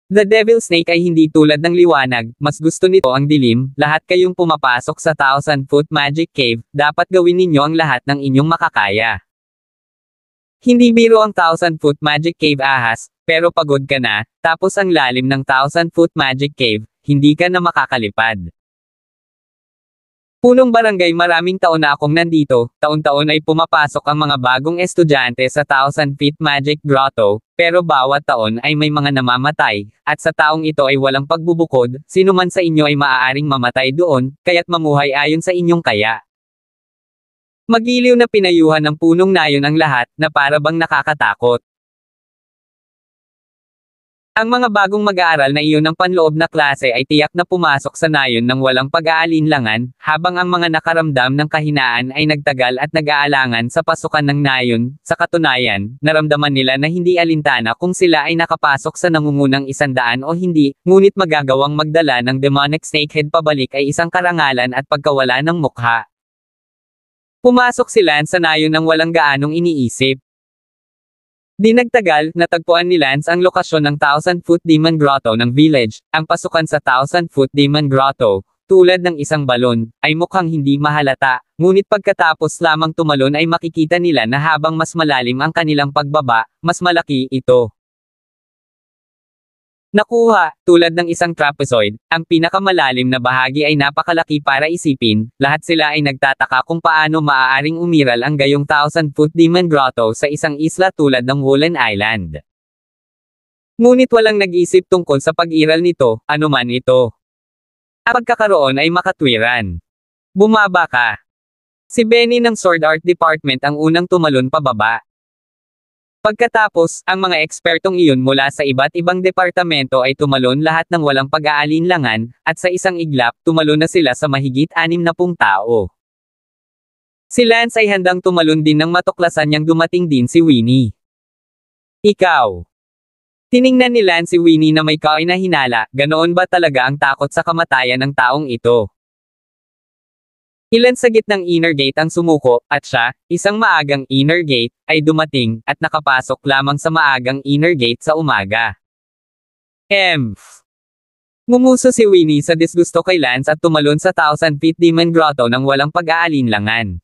The Devil Snake ay hindi tulad ng liwanag, mas gusto nito ang dilim, lahat kayong pumapasok sa 1,000-foot Magic Cave, dapat gawin ninyo ang lahat ng inyong makakaya. Hindi biro ang 1,000-foot Magic Cave ahas, pero pagod ka na, tapos ang lalim ng 1,000-foot Magic Cave, hindi ka na makakalipad. Punong barangay, maraming taon na akong nandito, taon-taon ay pumapasok ang mga bagong estudyante sa 1,000-feet Magic Grotto, pero bawat taon ay may mga namamatay, at sa taong ito ay walang pagbubukod, sino man sa inyo ay maaaring mamatay doon, kaya't mamuhay ayon sa inyong kaya. Magiliw na pinayuhan ng punong nayon ang lahat, na para bang nakakatakot. Ang mga bagong mag-aaral na iyon ng panloob na klase ay tiyak na pumasok sa nayon ng walang pag-aalinlangan, habang ang mga nakaramdam ng kahinaan ay nagtagal at nag-aalangan sa pasukan ng nayon. Sa katunayan, naramdaman nila na hindi alintana kung sila ay nakapasok sa nangungunang 100 o hindi, ngunit magagawang magdala ng demonic snakehead pabalik ay isang karangalan at pagkawala ng mukha. Pumasok si Lance sa nayon ng walang gaanong iniisip. Di nagtagal, natagpuan ni Lance ang lokasyon ng Thousand-Foot Demon Grotto ng village. Ang pasukan sa Thousand-Foot Demon Grotto, tulad ng isang balon, ay mukhang hindi mahalata, ngunit pagkatapos lamang tumalon ay makikita nila na habang mas malalim ang kanilang pagbaba, mas malaki ito. Nakuha, tulad ng isang trapezoid, ang pinakamalalim na bahagi ay napakalaki para isipin, lahat sila ay nagtataka kung paano maaaring umiral ang gayong Thousand-Foot Demon Grotto sa isang isla tulad ng Woolen Island. Ngunit walang nag-isip tungkol sa pag-iral nito, anuman ito. Ang pagkakaroon ay makatwiran. Bumaba ka. Si Benny ng Sword Art Department ang unang tumalon pababa. Pagkatapos, ang mga ekspertong iyon mula sa iba't ibang departamento ay tumalon lahat ng walang pag-aalinlangan, at sa isang iglap, tumalon na sila sa mahigit 60 tao. Si Lance ay handang tumalon din nang matuklasan niyang dumating din si Winnie. Ikaw. Tiningnan ni Lance si Winnie na may kainahinala, ganoon ba talaga ang takot sa kamatayan ng taong ito? Ilan sa gitnang inner gate ang sumuko, at siya, isang maagang inner gate, ay dumating, at nakapasok lamang sa maagang inner gate sa umaga. Ngumuso si Winnie sa disgusto kay Lance at tumalon sa Thousand-Feet Demon Grotto nang walang pag-aalinlangan.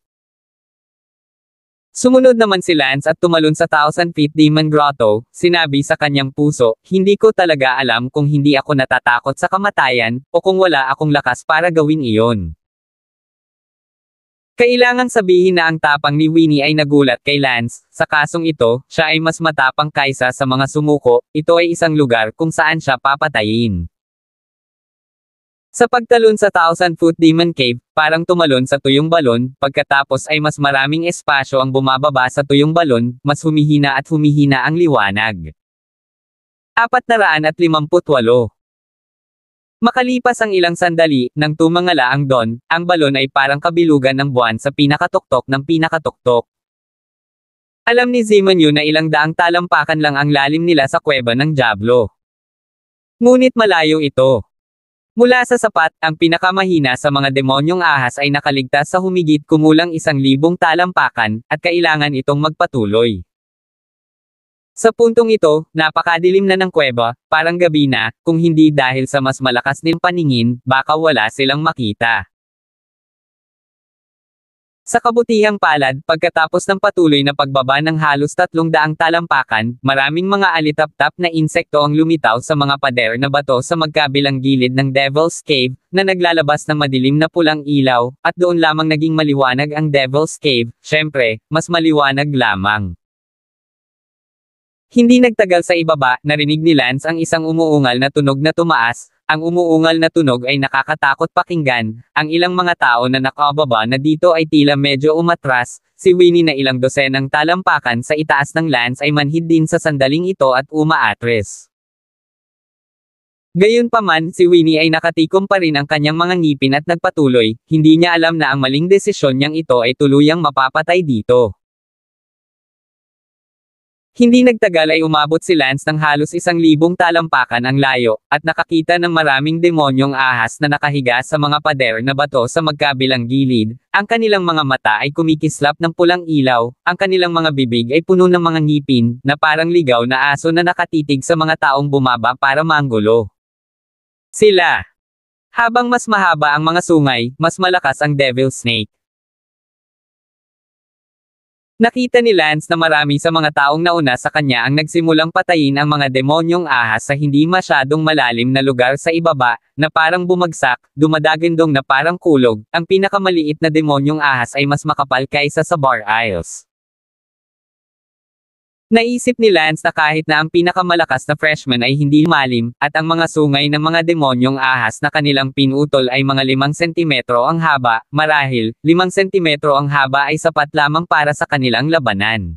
Sumunod naman si Lance at tumalon sa Thousand-Feet Demon Grotto, sinabi sa kanyang puso, hindi ko talaga alam kung hindi ako natatakot sa kamatayan, o kung wala akong lakas para gawin iyon. Kailangang sabihin na ang tapang ni Winnie ay nagulat kay Lance, sa kasong ito, siya ay mas matapang kaysa sa mga sumuko, ito ay isang lugar kung saan siya papatayin. Sa pagtalon sa Thousand-Foot Demon Cave, parang tumalon sa tuyong balon, pagkatapos ay mas maraming espasyo ang bumababa sa tuyong balon, mas humihina at humihina ang liwanag. 458. Makalipas ang ilang sandali, nang tumangala ang dawn, ang balon ay parang kabilugan ng buwan sa pinakatuktok ng pinakatuktok. Alam ni Zeman yun na ilang daang talampakan lang ang lalim nila sa kuweba ng Diablo. Ngunit malayo ito. Mula sa sapat, ang pinakamahina sa mga demonyong ahas ay nakaligtas sa humigit kumulang 1,000 talampakan, at kailangan itong magpatuloy. Sa puntong ito, napakadilim na ng kuweba, parang gabi na, kung hindi dahil sa mas malakas nilang paningin, baka wala silang makita. Sa kabutihang palad, pagkatapos ng patuloy na pagbaba ng halos 300 talampakan, maraming mga alitap-tap na insekto ang lumitaw sa mga pader na bato sa magkabilang gilid ng Devil's Cave, na naglalabas ng madilim na pulang ilaw, at doon lamang naging maliwanag ang Devil's Cave, syempre, mas maliwanag lamang. Hindi nagtagal sa ibaba, narinig ni Lance ang isang umuungal na tunog na tumaas. Ang umuungal na tunog ay nakakatakot pakinggan. Ang ilang mga tao na nakababa na dito ay tila medyo umatras. Si Winnie na ilang dosenang talampakan sa itaas ng Lance ay manhid din sa sandaling ito at umaatres. Gayunpaman, si Winnie ay nakatikom pa rin ang kanyang mga ngipin at nagpatuloy. Hindi niya alam na ang maling desisyon niyang ito ay tuluyang mapapatay dito. Hindi nagtagal ay umabot si Lance ng halos 1,000 talampakan ang layo, at nakakita ng maraming demonyong ahas na nakahiga sa mga pader na bato sa magkabilang gilid. Ang kanilang mga mata ay kumikislap ng pulang ilaw, ang kanilang mga bibig ay puno ng mga ngipin, na parang ligaw na aso na nakatitig sa mga taong bumaba para manggulo. Sila. Habang mas mahaba ang mga sungay, mas malakas ang Devil Snake. Nakita ni Lance na marami sa mga taong nauna sa kanya ang nagsimulang patayin ang mga demonyong ahas sa hindi masyadong malalim na lugar sa ibaba, na parang bumagsak, dumadagandong na parang kulog. Ang pinakamaliit na demonyong ahas ay mas makapal kaysa sa Bar Isles. Naisip ni Lance na kahit na ang pinakamalakas na freshman ay hindi malim, at ang mga sungay ng mga demonyong ahas na kanilang pinutol ay mga 5 sentimetro ang haba, marahil, 5 sentimetro ang haba ay sapat lamang para sa kanilang labanan.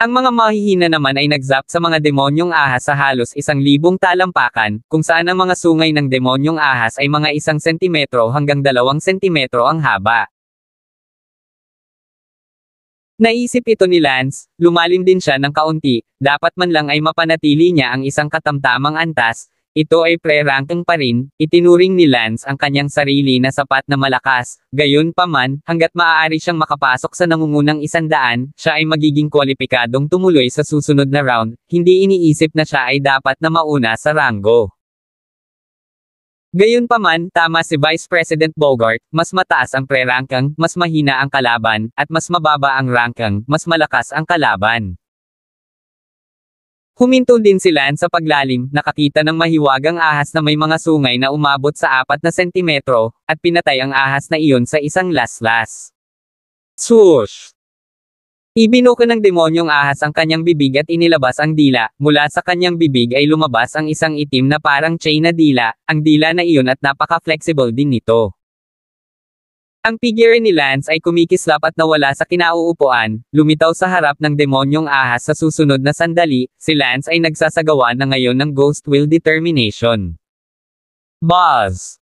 Ang mga mahihina naman ay nagzap sa mga demonyong ahas sa halos 1,000 talampakan, kung saan ang mga sungay ng demonyong ahas ay mga 1 sentimetro hanggang 2 sentimetro ang haba. Naisip ito ni Lance, lumalim din siya ng kaunti, dapat man lang ay mapanatili niya ang isang katamtamang antas, ito ay pre-ranking pa rin, itinuring ni Lance ang kanyang sarili na sapat na malakas, gayunpaman, hanggat maaari siyang makapasok sa nangungunang 100, siya ay magiging kwalipikadong tumuloy sa susunod na round, hindi iniisip na siya ay dapat na mauna sa ranggo. Gayunpaman, tama si Vice President Bogart, mas mataas ang pre-ranking, mas mahina ang kalaban, at mas mababa ang ranking, mas malakas ang kalaban. Huminto din si Lance sa paglalim, nakakita ng mahiwagang ahas na may mga sungay na umabot sa 4 na sentimetro, at pinatay ang ahas na iyon sa isang laslas. Swoosh! Ibinuko ng demonyong ahas ang kanyang bibig at inilabas ang dila, mula sa kanyang bibig ay lumabas ang isang itim na parang chain na dila, ang dila na iyon at napaka-flexible din nito. Ang figure ni Lance ay kumikislap at nawala sa kinauupuan, lumitaw sa harap ng demonyong ahas sa susunod na sandali, si Lance ay nagsasagawa na ngayon ng Ghost Will Determination. Buzz!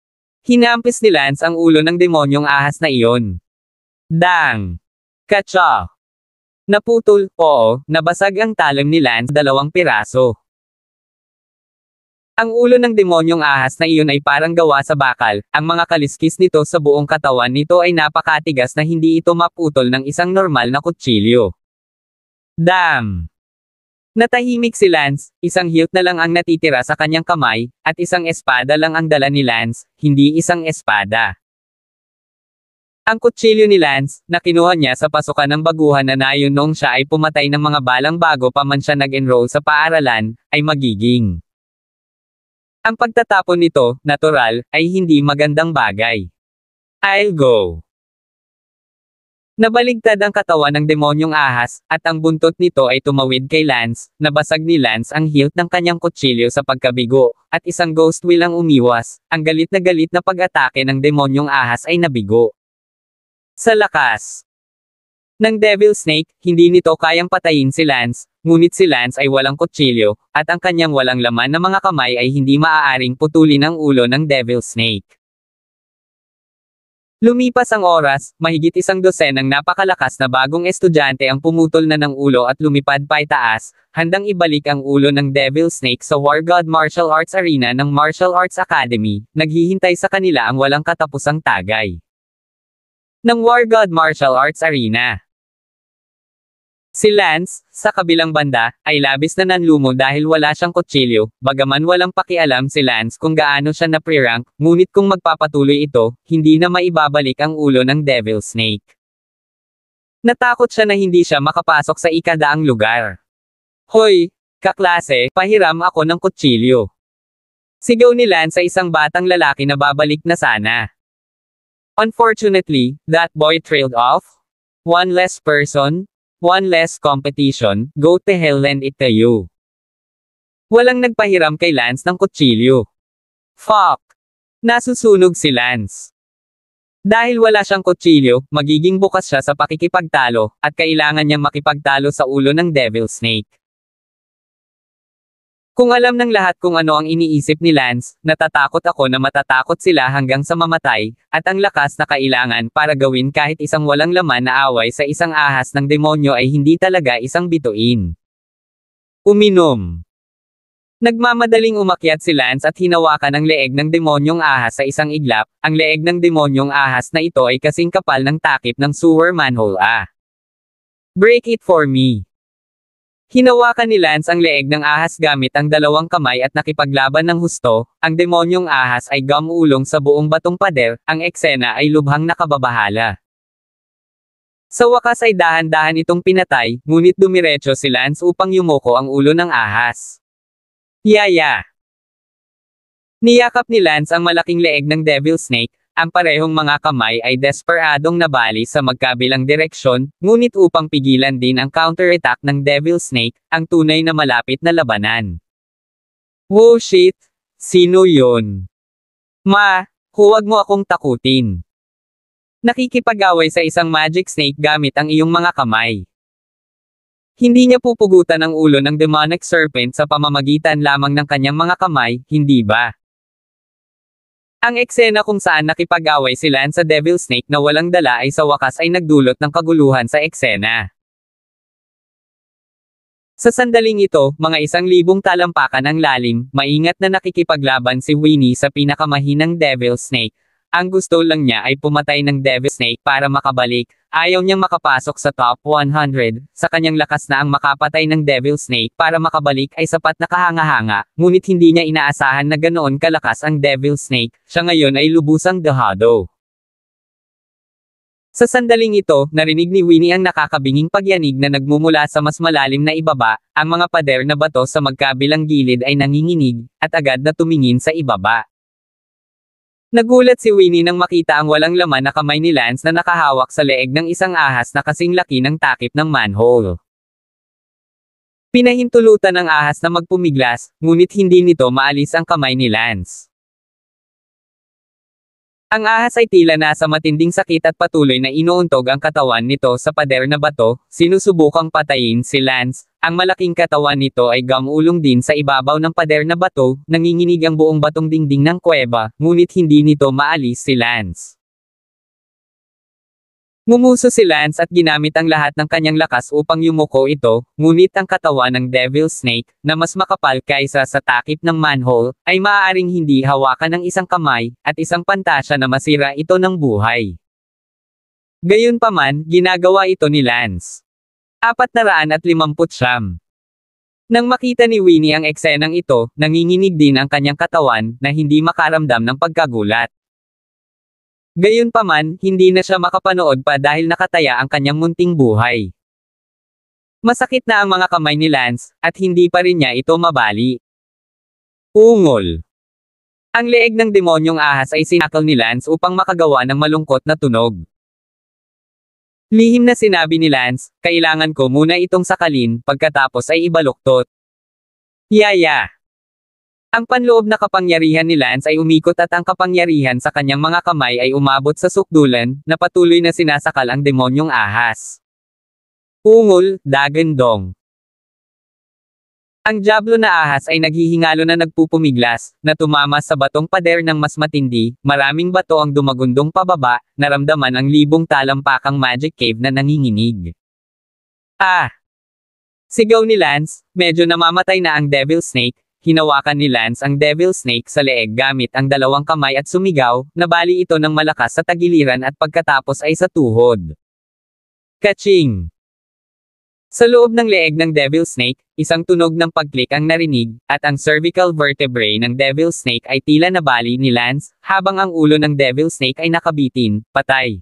Hinampis ni Lance ang ulo ng demonyong ahas na iyon. Dang! Katsa! Naputol, oo, nabasag ang talim ni Lance 2 piraso. Ang ulo ng demonyong ahas na iyon ay parang gawa sa bakal, ang mga kaliskis nito sa buong katawan nito ay napakatigas na hindi ito maputol ng isang normal na kutsilyo. Damn! Natahimik si Lance, isang hilt na lang ang natitira sa kanyang kamay, at isang espada lang ang dala ni Lance, hindi isang espada. Ang kutsilyo ni Lance, na kinuha niya sa pasukan ng baguhan na nayon noong siya ay pumatay ng mga balang bago pa man siya nag-enroll sa paaralan, ay magiging. Ang pagtatapon nito, natural, ay hindi magandang bagay. I'll go. Nabaligtad ang katawan ng demonyong ahas, at ang buntot nito ay tumawid kay Lance, nabasag ni Lance ang hilt ng kanyang kutsilyo sa pagkabigo, at isang ghost will ang umiwas, ang galit na pag-atake ng demonyong ahas ay nabigo. Sa lakas ng Devil Snake, hindi nito kayang patayin si Lance, ngunit si Lance ay walang kutsilyo, at ang kanyang walang laman na mga kamay ay hindi maaaring putulin ang ulo ng Devil Snake. Lumipas ang oras, mahigit 1 dosenang napakalakas na bagong estudyante ang pumutol na ng ulo at lumipad paitaas, handang ibalik ang ulo ng Devil Snake sa War God Martial Arts Arena ng Martial Arts Academy, naghihintay sa kanila ang walang katapusang tagay ng War God Martial Arts Arena. Si Lance, sa kabilang banda, ay labis na nanlumo dahil wala siyang kutsilyo, bagaman walang pakialam si Lance kung gaano siya na pre-rank, ngunit kung magpapatuloy ito, hindi na maibabalik ang ulo ng Devil Snake. Natakot siya na hindi siya makapasok sa ikadaang lugar. Hoy, kaklase, pahiram ako ng kutsilyo. Sigaw ni Lance sa isang batang lalaki na babalik na sana. Unfortunately, that boy trailed off. One less person. One less competition, go to hell and it to you. Walang nagpahiram kay Lance ng kutsilyo. Fuck! Nasusunog si Lance. Dahil wala siyang kutsilyo, magiging bukas siya sa pakikipagtalo, at kailangan niyang makipagtalo sa ulo ng Devil Snake. Kung alam ng lahat kung ano ang iniisip ni Lance, natatakot ako na matatakot sila hanggang sa mamatay, at ang lakas na kailangan para gawin kahit isang walang laman na away sa isang ahas ng demonyo ay hindi talaga isang bituin. Uminom. Nagmamadaling umakyat si Lance at hinawakan ang leeg ng demonyong ahas sa isang iglap, ang leeg ng demonyong ahas na ito ay kasing kapal ng takip ng sewer manhole. Break it for me. Hinawakan ni Lance ang leeg ng ahas gamit ang 2 kamay at nakipaglaban ng husto, ang demonyong ahas ay gumulong sa buong batong pader, ang eksena ay lubhang nakababahala. Sa wakas ay dahan-dahan itong pinatay, ngunit dumiretso si Lance upang yumuko ang ulo ng ahas. Yaya! Niyakap ni Lance ang malaking leeg ng Devil Snake, ang parehong mga kamay ay desperadong nabali sa magkabilang direksyon, ngunit upang pigilan din ang counterattack ng Devil Snake, ang tunay na malapit na labanan. Wow shit! Sino yun? Huwag mo akong takutin. Nakikipag-away sa isang magic snake gamit ang iyong mga kamay. Hindi niya pupugutan ang ulo ng demonic serpent sa pamamagitan lamang ng kanyang mga kamay, hindi ba? Ang eksena kung saan nakipag-away si Lance sa Devil Snake na walang dala ay sa wakas ay nagdulot ng kaguluhan sa eksena. Sa sandaling ito, mga 1,000 talampakan ang lalim, maingat na nakikipaglaban si Winnie sa pinakamahinang Devil Snake. Ang gusto lang niya ay pumatay ng Devil Snake para makabalik. Ayaw niyang makapasok sa top 100. Sa kanyang lakas na ang makapatay ng Devil Snake para makabalik ay sapat na kahanga-hanga, ngunit hindi niya inaasahan na ganoon kalakas ang Devil Snake. Siya ngayon ay lubusang dehado. Sa sandaling ito, narinig ni Winnie ang nakakabinging pagyanig na nagmumula sa mas malalim na ibaba. Ang mga pader na bato sa magkabilang gilid ay nanginginig, at agad na tumingin sa ibaba. Nagulat si Winnie nang makita ang walang laman na kamay ni Lance na nakahawak sa leeg ng isang ahas na kasing laki ng takip ng manhole. Pinahintulutan ng ahas na magpumiglas, ngunit hindi nito maalis ang kamay ni Lance. Ang ahas ay tila nasa matinding sakit at patuloy na inuuntog ang katawan nito sa pader na bato, sinusubukang patayin si Lance. Ang malaking katawan nito ay gamulong din sa ibabaw ng pader na bato, nanginginig ang buong batong dingding ng kuweba, ngunit hindi nito maalis si Lance. Ngumuso si Lance at ginamit ang lahat ng kanyang lakas upang yumuko ito, ngunit ang katawan ng Devil Snake, na mas makapal kaysa sa takip ng manhole, ay maaaring hindi hawakan ng isang kamay, at isang pantasya na masira ito ng buhay. Gayunpaman, ginagawa ito ni Lance. 459. Nang makita ni Winnie ang eksenang ito, nanginginig din ang kanyang katawan, na hindi makaramdam ng pagkagulat. Gayunpaman, hindi na siya makapanood pa dahil nakataya ang kanyang munting buhay. Masakit na ang mga kamay ni Lance, at hindi pa rin niya ito mabali. Ungol. Ang leeg ng demonyong ahas ay sinakal ni Lance upang makagawa ng malungkot na tunog. Lihim na sinabi ni Lance, kailangan ko muna itong sakalin, pagkatapos ay ibaluktot. Yaya. Ang panloob na kapangyarihan ni Lance ay umikot at ang kapangyarihan sa kanyang mga kamay ay umabot sa sukdulan, na patuloy na sinasakal ang demonyong ahas. Ungol, dagandong. Ang diablo na ahas ay naghihingalo na nagpupumiglas, na tumama sa batong pader ng mas matindi, maraming bato ang dumagundong pababa, naramdaman ang 1,000 talampakang magic cave na nanginginig. Ah! Sigaw ni Lance, medyo namamatay na ang Devil Snake. Hinawakan ni Lance ang Devil Snake sa leeg gamit ang 2 kamay at sumigaw, nabali ito ng malakas sa tagiliran at pagkatapos ay sa tuhod. Kaching! Sa loob ng leeg ng Devil Snake, isang tunog ng pagklik ang narinig, at ang cervical vertebrae ng Devil Snake ay tila nabali ni Lance, habang ang ulo ng Devil Snake ay nakabitin, patay.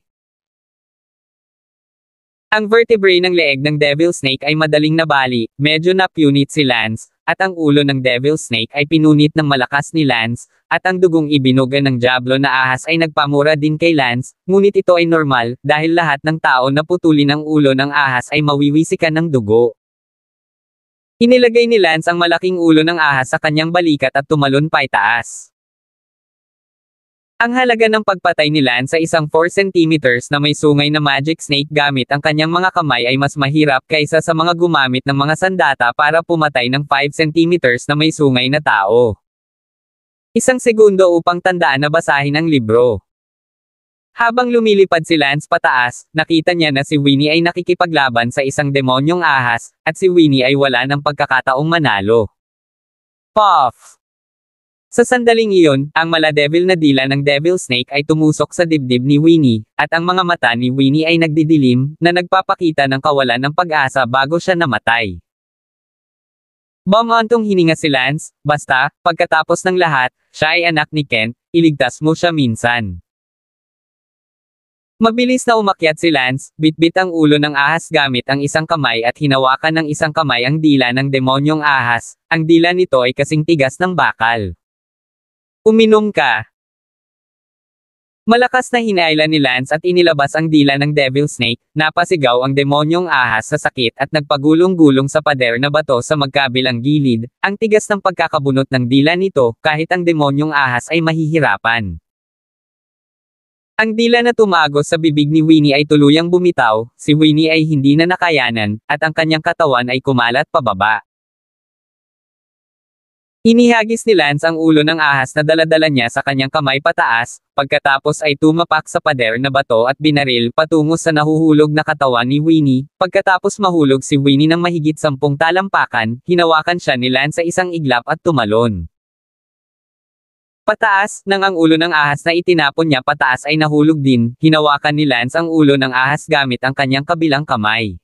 Ang vertebrae ng leeg ng Devil Snake ay madaling nabali, medyo napunit si Lance, at ang ulo ng Devil Snake ay pinunit ng malakas ni Lance, at ang dugong ibinuga ng diablo na ahas ay nagpamura din kay Lance, ngunit ito ay normal, dahil lahat ng tao na putulin ang ulo ng ahas ay mawiwisikan ng dugo. Inilagay ni Lance ang malaking ulo ng ahas sa kanyang balikat at tumalon paitaas. Ang halaga ng pagpatay ni Lance sa isang 4 cm na may sungay na magic snake gamit ang kanyang mga kamay ay mas mahirap kaysa sa mga gumamit ng mga sandata para pumatay ng 5 cm na may sungay na tao. 1 segundo upang tandaan na basahin ang libro. Habang lumilipad si Lance pataas, nakita niya na si Winnie ay nakikipaglaban sa isang demonyong ahas, at si Winnie ay wala ng pagkakataong manalo. Puff! Sa sandaling iyon, ang maladevil na dila ng Devil Snake ay tumusok sa dibdib ni Winnie, at ang mga mata ni Winnie ay nagdidilim, na nagpapakita ng kawalan ng pag-asa bago siya namatay. Bumantong hininga si Lance, basta, pagkatapos ng lahat, siya ay anak ni Kent, iligtas mo siya minsan. Mabilis na umakyat si Lance, bitbit ang ulo ng ahas gamit ang isang kamay at hinawakan ng isang kamay ang dila ng demonyong ahas, ang dila nito ay kasing tigas ng bakal. Uminom ka. Malakas na hinailan ni Lance at inilabas ang dila ng Devil Snake, napasigaw ang demonyong ahas sa sakit at nagpagulong-gulong sa pader na bato sa magkabilang gilid, ang tigas ng pagkakabunot ng dila nito, kahit ang demonyong ahas ay mahihirapan. Ang dila na tumagos sa bibig ni Winnie ay tuluyang bumitaw, si Winnie ay hindi na nakayanan, at ang kanyang katawan ay kumalat pababa. Inihagis ni Lance ang ulo ng ahas na dala-dala niya sa kanyang kamay pataas, pagkatapos ay tumapak sa pader na bato at binaril patungo sa nahuhulog na katawan ni Winnie. Pagkatapos mahulog si Winnie ng mahigit 10 talampakan, hinawakan siya ni Lance sa isang iglap at tumalon pataas, nang ang ulo ng ahas na itinapon niya pataas ay nahulog din. Hinawakan ni Lance ang ulo ng ahas gamit ang kanyang kabilang kamay.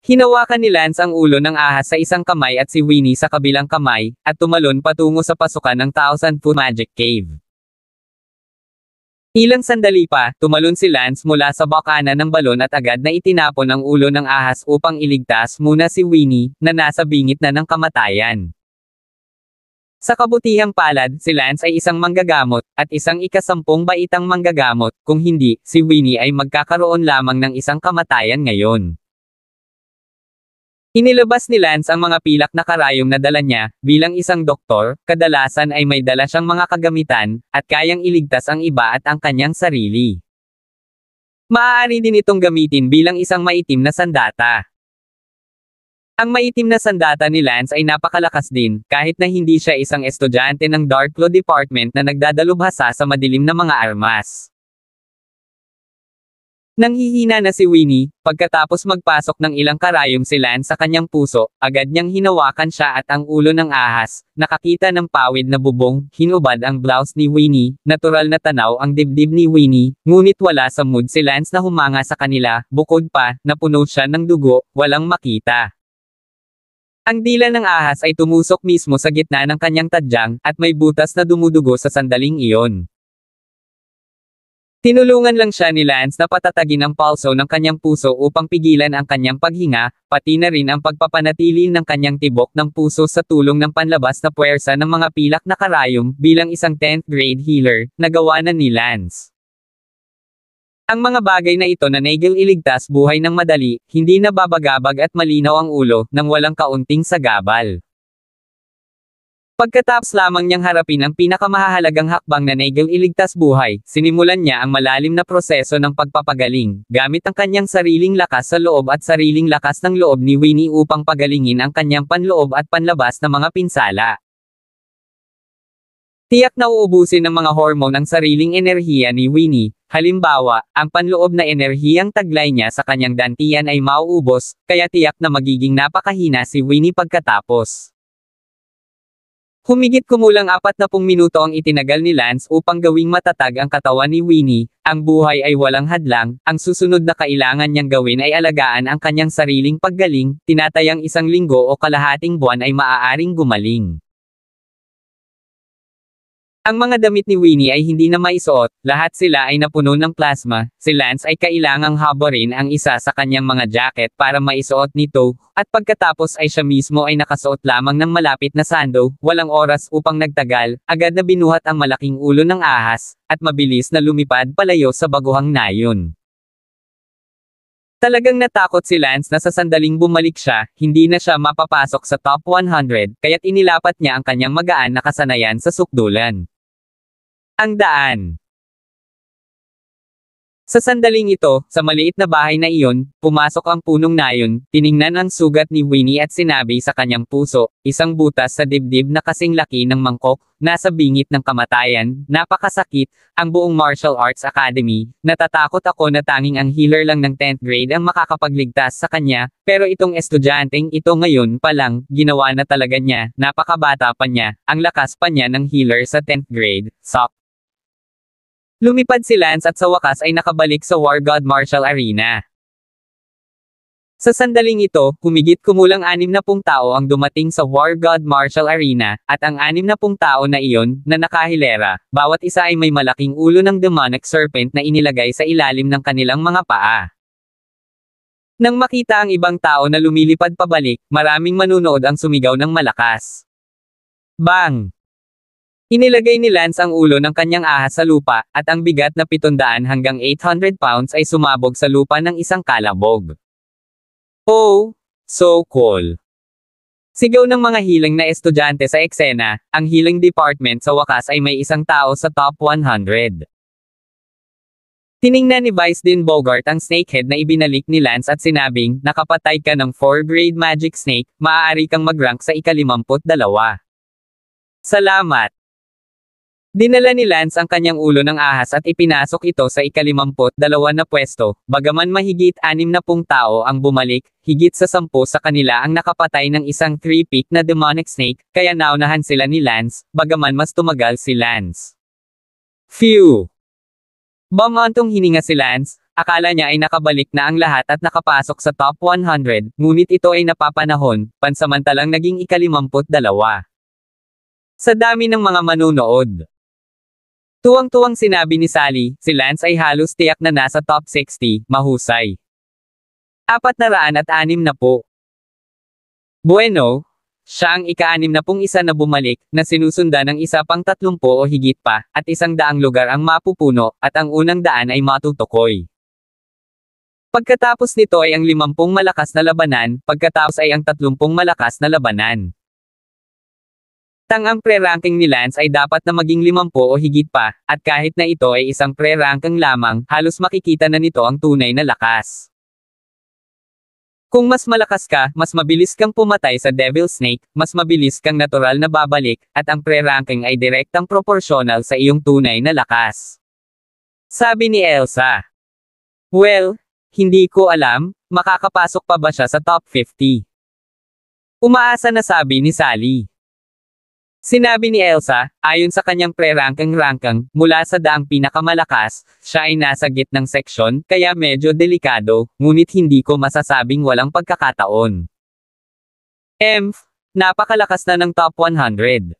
Hinawakan ni Lance ang ulo ng ahas sa isang kamay at si Winnie sa kabilang kamay, at tumalon patungo sa pasukan ng Thousand Foot Magic Cave. Ilang sandali pa, tumalon si Lance mula sa bakanan ng balon at agad na itinapon ang ulo ng ahas upang iligtas muna si Winnie, na nasa bingit na ng kamatayan. Sa kabutihang palad, si Lance ay isang manggagamot, at isang ika-10 baitang manggagamot, kung hindi, si Winnie ay magkakaroon lamang ng isang kamatayan ngayon. Inilabas ni Lance ang mga pilak na karayom na dala niya, bilang isang doktor, kadalasan ay may dala siyang mga kagamitan, at kayang iligtas ang iba at ang kanyang sarili. Maaari din itong gamitin bilang isang maitim na sandata. Ang maitim na sandata ni Lance ay napakalakas din, kahit na hindi siya isang estudyante ng Dark Claw Department na nagdadalubhasa sa madilim na mga armas. Nanghihina na si Winnie, pagkatapos magpasok ng ilang karayom si Lance sa kanyang puso, agad niyang hinawakan siya at ang ulo ng ahas. Nakakita ng pawid na bubong, hinubad ang blouse ni Winnie, natural na tanaw ang dibdib ni Winnie, ngunit wala sa mood si Lance na humanga sa kanila, bukod pa, napuno siya ng dugo, walang makita. Ang dila ng ahas ay tumusok mismo sa gitna ng kanyang tadyang, at may butas na dumudugo sa sandaling iyon. Tinulungan lang siya ni Lance na patatagin ang pulso ng kanyang puso upang pigilan ang kanyang paghinga, pati na rin ang pagpapanatili ng kanyang tibok ng puso sa tulong ng panlabas na puwersa ng mga pilak na karayom. Bilang isang 10th grade healer, nagawa na ni Lance ang mga bagay na ito na nagil iligtas buhay ng madali, hindi nababagabag at malinaw ang ulo, nang walang kaunting sagabal. Pagkatapos lamang niyang harapin ang pinakamahalagang hakbang na nagil iligtas buhay, sinimulan niya ang malalim na proseso ng pagpapagaling, gamit ang kanyang sariling lakas sa loob at sariling lakas ng loob ni Winnie upang pagalingin ang kanyang panloob at panlabas na mga pinsala. Tiyak na uubusin ng mga hormone ang sariling enerhiya ni Winnie. Halimbawa, ang panloob na enerhiyang taglay niya sa kanyang dantian ay mauubos, kaya tiyak na magiging napakahina si Winnie pagkatapos. Humigit kumulang 40 minuto ang itinagal ni Lance upang gawing matatag ang katawan ni Winnie. Ang buhay ay walang hadlang, ang susunod na kailangan niyang gawin ay alagaan ang kanyang sariling paggaling, tinatayang 1 linggo o kalahating buwan ay maaaring gumaling. Ang mga damit ni Winnie ay hindi na maisuot, lahat sila ay napuno ng plasma. Si Lance ay kailangang haborin ang isa sa kanyang mga jacket para maisuot nito, at pagkatapos ay siya mismo ay nakasuot lamang ng malapit na sando. Walang oras upang nagtagal, agad na binuhat ang malaking ulo ng ahas, at mabilis na lumipad palayo sa baguhang nayon. Talagang natakot si Lance na sa sandaling bumalik siya, hindi na siya mapapasok sa top 100, kaya't inilapat niya ang kanyang magaan na kasanayan sa sukdulan. Ang daan. Sa sandaling ito, sa maliit na bahay na iyon, pumasok ang punong nayon, tiningnan ang sugat ni Winnie at sinabi sa kanyang puso, isang butas sa dibdib na kasing laki ng mangkok, nasa bingit ng kamatayan, napakasakit, ang buong martial arts academy, natatakot ako na tanging ang healer lang ng 10th grade ang makakapagligtas sa kanya, pero itong estudyanteng ito ngayon pa lang, ginawa na talaga niya, napakabata pa niya, ang lakas pa niya ng healer sa 10th grade, sok. Lumipad si Lance at sa wakas ay nakabalik sa War God Martial Arena. Sa sandaling ito, humigit kumulang 60 tao ang dumating sa War God Martial Arena, at ang 60 tao na iyon, na nakahilera, bawat isa ay may malaking ulo ng demonic serpent na inilagay sa ilalim ng kanilang mga paa. Nang makita ang ibang tao na lumilipad pabalik, maraming manunood ang sumigaw ng malakas. Bang! Inilagay ni Lance ang ulo ng kanyang ahas sa lupa, at ang bigat na 700 hanggang 800 pounds ay sumabog sa lupa ng isang kalabog. Oh, so cool! Sigaw ng mga healing na estudyante sa eksena, ang healing department sa wakas ay may isang tao sa top 100. Tiningnan ni Vice Dean Bogart ang snakehead na ibinalik ni Lance at sinabing, nakapatay ka ng 4-grade magic snake, maaari kang mag-rank sa ika-52. Salamat! Dinala ni Lance ang kanyang ulo ng ahas at ipinasok ito sa ika-52 na pwesto, bagaman mahigit 60 tao ang bumalik, higit sa 10 sa kanila ang nakapatay ng isang 3-peak na demonic snake, kaya naunahan sila ni Lance, bagaman mas tumagal si Lance. Phew! Bumantong hininga si Lance, akala niya ay nakabalik na ang lahat at nakapasok sa top 100, ngunit ito ay napapanahon, pansamantalang naging ika-52. Sa dami ng mga manunood. Tuwang-tuwang sinabi ni Sally, si Lance ay halos tiyak na nasa top 60, mahusay. 460 na po. Bueno, siya ang ika-61 na bumalik, na sinusundan ng isa pang 30 o higit pa, at 100 lugar ang mapupuno, at ang unang daan ay matutukoy. Pagkatapos nito ay ang 50 malakas na labanan, pagkatapos ay ang 30 malakas na labanan. Ang pre-ranking ni Lance ay dapat na maging 50 o higit pa, at kahit na ito ay isang pre-ranking lamang, halos makikita na nito ang tunay na lakas. Kung mas malakas ka, mas mabilis kang pumatay sa Devil Snake, mas mabilis kang natural na babalik, at ang pre-ranking ay direktang proporsyonal sa iyong tunay na lakas. Sabi ni Elsa. Well, hindi ko alam, makakapasok pa ba siya sa top 50? Umaasa na sabi ni Sally. Sinabi ni Elsa, ayon sa kanyang pre-ranking mula sa daang pinakamalakas, siya ay nasa gitnang seksyon, kaya medyo delikado, ngunit hindi ko masasabing walang pagkakataon. Napakalakas na ng top 100.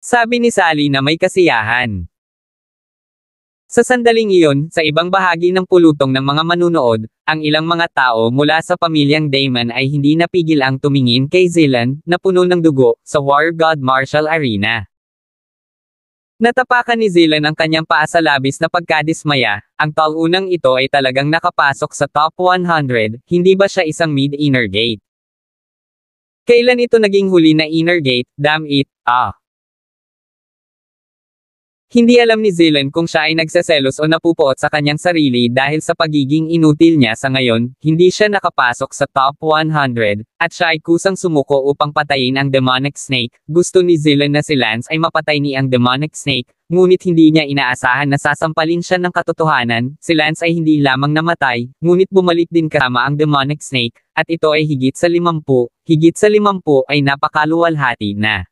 Sabi ni Sally na may kasiyahan. Sa sandaling iyon, sa ibang bahagi ng pulutong ng mga manunood, ang ilang mga tao mula sa pamilyang Damon ay hindi napigil ang tumingin kay Zilan, na puno ng dugo, sa War God Martial Arena. Natapakan ni Zilan ang kanyang paa sa labis na pagkadismaya, ang taunang ito ay talagang nakapasok sa top 100, hindi ba siya isang mid-inner gate? Kailan ito naging huli na inner gate, damn it, Hindi alam ni Zilan kung siya ay nagseselos o napupuot sa kanyang sarili dahil sa pagiging inutil niya sa ngayon, hindi siya nakapasok sa top 100, at siya ay kusang sumuko upang patayin ang demonic snake. Gusto ni Zilan na si Lance ay mapatay ni ang demonic snake, ngunit hindi niya inaasahan na sasampalin siya ng katotohanan. Si Lance ay hindi lamang namatay, ngunit bumalik din kasama ang demonic snake, at ito ay higit sa 50 ay napakaluwalhati na.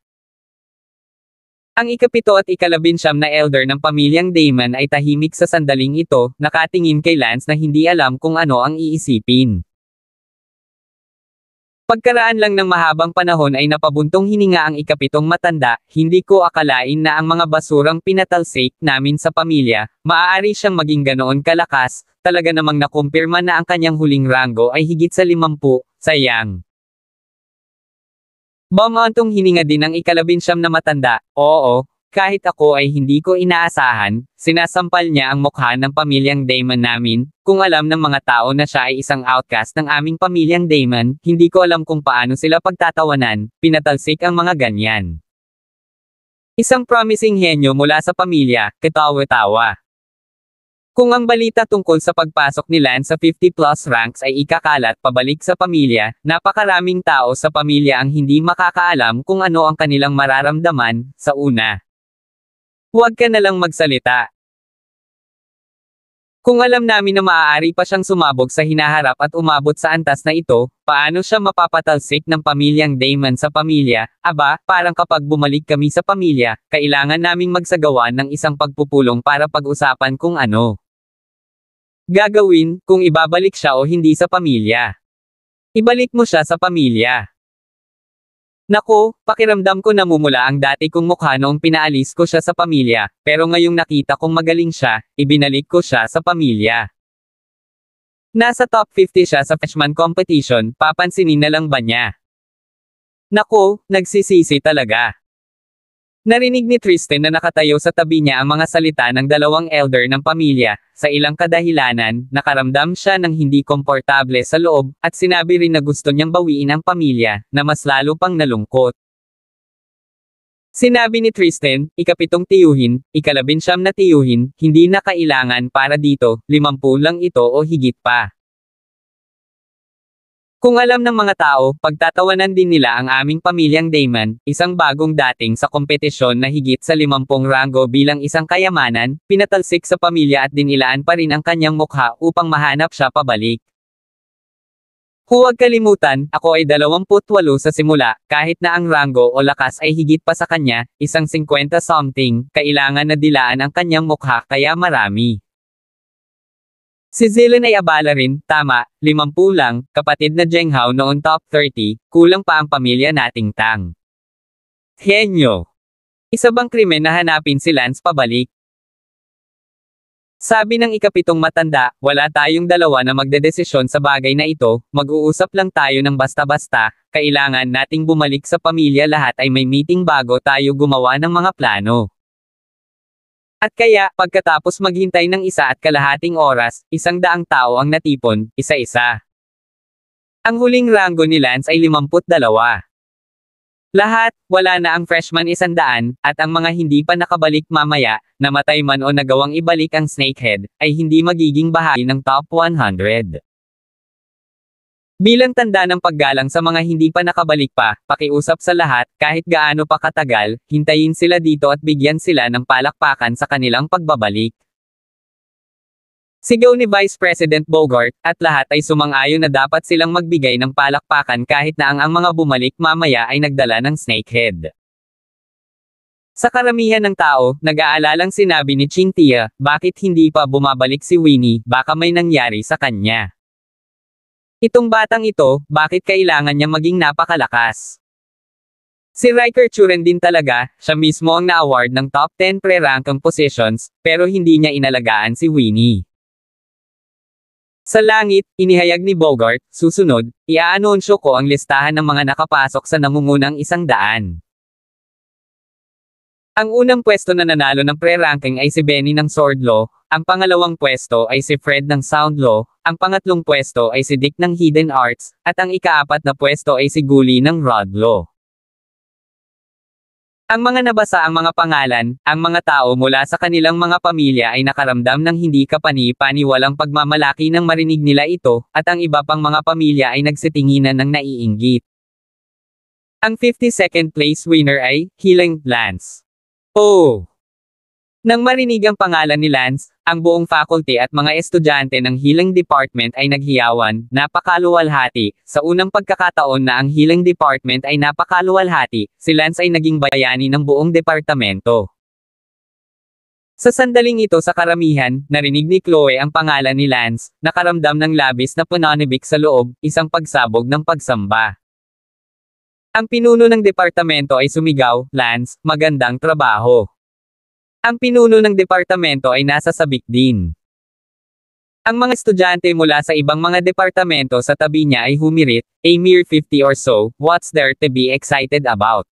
Ang ika-7 at ika-19 na elder ng pamilyang Damon ay tahimik sa sandaling ito, nakatingin kay Lance na hindi alam kung ano ang iisipin. Pagkaraan lang ng mahabang panahon ay napabuntong hininga ang ika-7 matanda, hindi ko akalain na ang mga basurang pinatalsik namin sa pamilya, maaari siyang maging ganoon kalakas, talaga namang nakumpirma na ang kanyang huling ranggo ay higit sa 50, sayang. Bumantong hininga din ang ika-19 na matanda, oo, kahit ako ay hindi ko inaasahan, sinasampal niya ang mukha ng pamilyang Damon namin, kung alam ng mga tao na siya ay isang outcast ng aming pamilyang Damon, hindi ko alam kung paano sila pagtatawanan, pinatalsik ang mga ganyan. Isang promising henyo mula sa pamilya, katawa-tawa. Kung ang balita tungkol sa pagpasok ni Lance sa 50+ ranks ay ikakalat pabalik sa pamilya, napakaraming tao sa pamilya ang hindi makakaalam kung ano ang kanilang mararamdaman. Sa una, huwag ka na lang magsalita. Kung alam namin na maaari pa siyang sumabog sa hinaharap at umabot sa antas na ito, paano siya mapapatalsik ng pamilyang Damon sa pamilya? Aba, parang kapag bumalik kami sa pamilya, kailangan naming magsagawa ng isang pagpupulong para pag-usapan kung ano gagawin, kung ibabalik siya o hindi sa pamilya. Ibalik mo siya sa pamilya. Naku, pakiramdam ko namumula ang dati kong mukha noong pinaalis ko siya sa pamilya, pero ngayong nakita kong magaling siya, ibinalik ko siya sa pamilya. Nasa top 50 siya sa freshman competition, papansinin na lang ba niya? Naku, nagsisisi talaga. Narinig ni Tristan na nakatayo sa tabi niya ang mga salita ng dalawang elder ng pamilya, sa ilang kadahilanan, nakaramdam siya ng hindi komportable sa loob, at sinabi rin na gusto niyang bawiin ang pamilya, na mas lalo pang nalungkot. Sinabi ni Tristan, ikapitong tiyuhin, ikalabinsyam na tiyuhin, hindi na kailangan para dito, 50 lang ito o higit pa. Kung alam ng mga tao, pagtatawanan din nila ang aming pamilyang Damon, isang bagong dating sa kompetisyon na higit sa 50 ranggo bilang isang kayamanan, pinatalsik sa pamilya at dinilaan pa rin ang kanyang mukha upang mahanap siya pabalik. Huwag kalimutan, ako ay 28 sa simula, kahit na ang ranggo o lakas ay higit pa sa kanya, isang 50-something, kailangan na dilaan ang kanyang mukha kaya marami. Si Zilan ay abala rin, tama, 50 lang, kapatid na Jenghao noon top 30, kulang pa ang pamilya nating Tang. Henyo. Isa bang krimen na hanapin si Lance pabalik? Sabi ng ikapitong matanda, wala tayong dalawa na magdedesisyon sa bagay na ito, mag-uusap lang tayo ng basta-basta, kailangan nating bumalik sa pamilya lahat ay may meeting bago tayo gumawa ng mga plano. At kaya, pagkatapos maghintay ng 1.5 oras, 100 tao ang natipon, isa-isa. Ang huling ranggo ni Lance ay 52. Lahat, wala na ang freshman 100, at ang mga hindi pa nakabalik mamaya, namatay man o nagawang ibalik ang snakehead, ay hindi magiging bahagi ng top 100. Bilang tanda ng paggalang sa mga hindi pa nakabalik pa, pakiusap sa lahat, kahit gaano pa katagal, hintayin sila dito at bigyan sila ng palakpakan sa kanilang pagbabalik. Sigaw ni Vice President Bogart, at lahat ay sumang-ayon na dapat silang magbigay ng palakpakan kahit na ang mga bumalik mamaya ay nagdala ng snakehead. Sa karamihan ng tao, nag-aalalang sinabi ni Cynthia, bakit hindi pa bumabalik si Winnie, baka may nangyari sa kanya. Itong batang ito, bakit kailangan niya maging napakalakas? Si Riker Churen din talaga, siya mismo ang na-award ng top 10 pre-ranked positions, pero hindi niya inalagaan si Winnie. Sa langit, inihayag ni Bogart, susunod, i-aanonsyo ko ang listahan ng mga nakapasok sa nangungunang 100. Ang unang pwesto na nanalo ng pre-ranking ay si Benny ng Sword Law, ang pangalawang pwesto ay si Fred ng Sound Law, ang pangatlong pwesto ay si Dick ng Hidden Arts, at ang ikaapat na pwesto ay si Guli ng Rod Law. Ang mga nabasa ang mga pangalan, ang mga tao mula sa kanilang mga pamilya ay nakaramdam ng hindi kapani-paniwalang pagmamalaki nang marinig nila ito, at ang iba pang mga pamilya ay nagsitinginan ng naiinggit. Ang 52nd place winner ay, Healing Lance. Oh! Nang marinig ang pangalan ni Lance, ang buong faculty at mga estudyante ng Healing Department ay naghiyawan, napakaluwalhati. Sa unang pagkakataon na ang Healing Department ay napakaluwalhati, si Lance ay naging bayani ng buong departamento. Sa sandaling ito sa karamihan, narinig ni Chloe ang pangalan ni Lance, nakaramdam ng labis na pananibik sa loob, isang pagsabog ng pagsamba. Ang pinuno ng departamento ay sumigaw, Lance, magandang trabaho. Ang pinuno ng departamento ay nasa sabik din. Ang mga estudyante mula sa ibang mga departamento sa tabi niya ay humirit, a mere 50 or so, what's there to be excited about?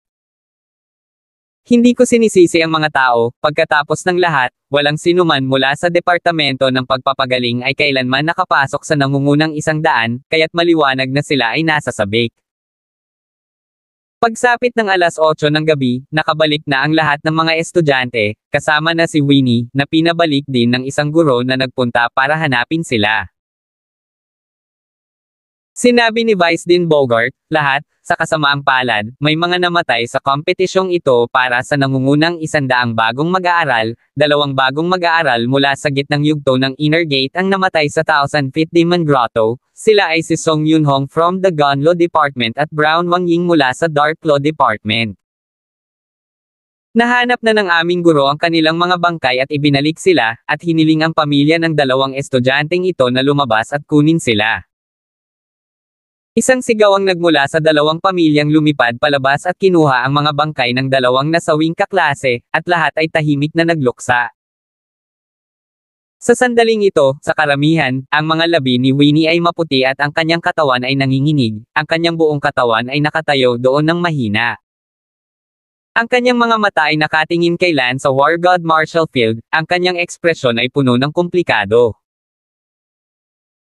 Hindi ko sinisisi ang mga tao, pagkatapos ng lahat, walang sinuman mula sa departamento ng pagpapagaling ay kailanman nakapasok sa nangungunang 100, kaya't maliwanag na sila ay nasa sabik. Pagsapit ng 8:00 ng gabi, nakabalik na ang lahat ng mga estudyante, kasama na si Winnie, na pinabalik din ng isang guro na nagpunta para hanapin sila. Sinabi ni Vice Dean Bogart, lahat, sa kasamaang palad, may mga namatay sa kompetisyong ito para sa nangungunang 100 bagong mag-aaral, 2 bagong mag-aaral mula sa gitnang yugto ng Inner Gate ang namatay sa 1,000 Feet Demon Grotto, sila ay si Song Yun-hong from the Gun Law Department at Brown Wang Ying mula sa Dark Law Department. Nahanap na ng aming guro ang kanilang mga bangkay at ibinalik sila, at hiniling ang pamilya ng 2 estudyanteng ito na lumabas at kunin sila. Isang sigaw ang nagmula sa 2 pamilyang lumipad palabas at kinuha ang mga bangkay ng 2 nasawing kaklase, at lahat ay tahimik na nagluksa. Sa sandaling ito, sa karamihan, ang mga labi ni Winnie ay maputi at ang kanyang katawan ay nanginginig, ang kanyang buong katawan ay nakatayo doon ng mahina. Ang kanyang mga mata ay nakatingin kay Lance sa War God Marshall Field, ang kanyang ekspresyon ay puno ng komplikado.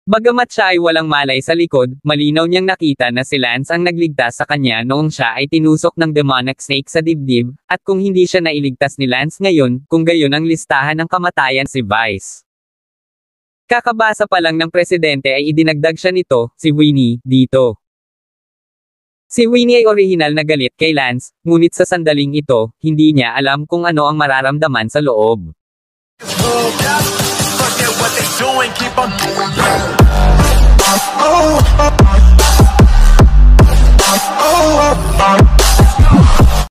Bagamat siya ay walang malay sa likod, malinaw niyang nakita na si Lance ang nagligtas sa kanya noong siya ay tinusok ng demonic snake sa dibdib, at kung hindi siya nailigtas ni Lance ngayon, kung gayon ang listahan ng kamatayan si Vice. Kakabasa pa lang ng presidente ay idinagdag siya nito, si Winnie, dito. Si Winnie ay orihinal na galit kay Lance, ngunit sa sandaling ito, hindi niya alam kung ano ang mararamdaman sa loob. What they doing, keep on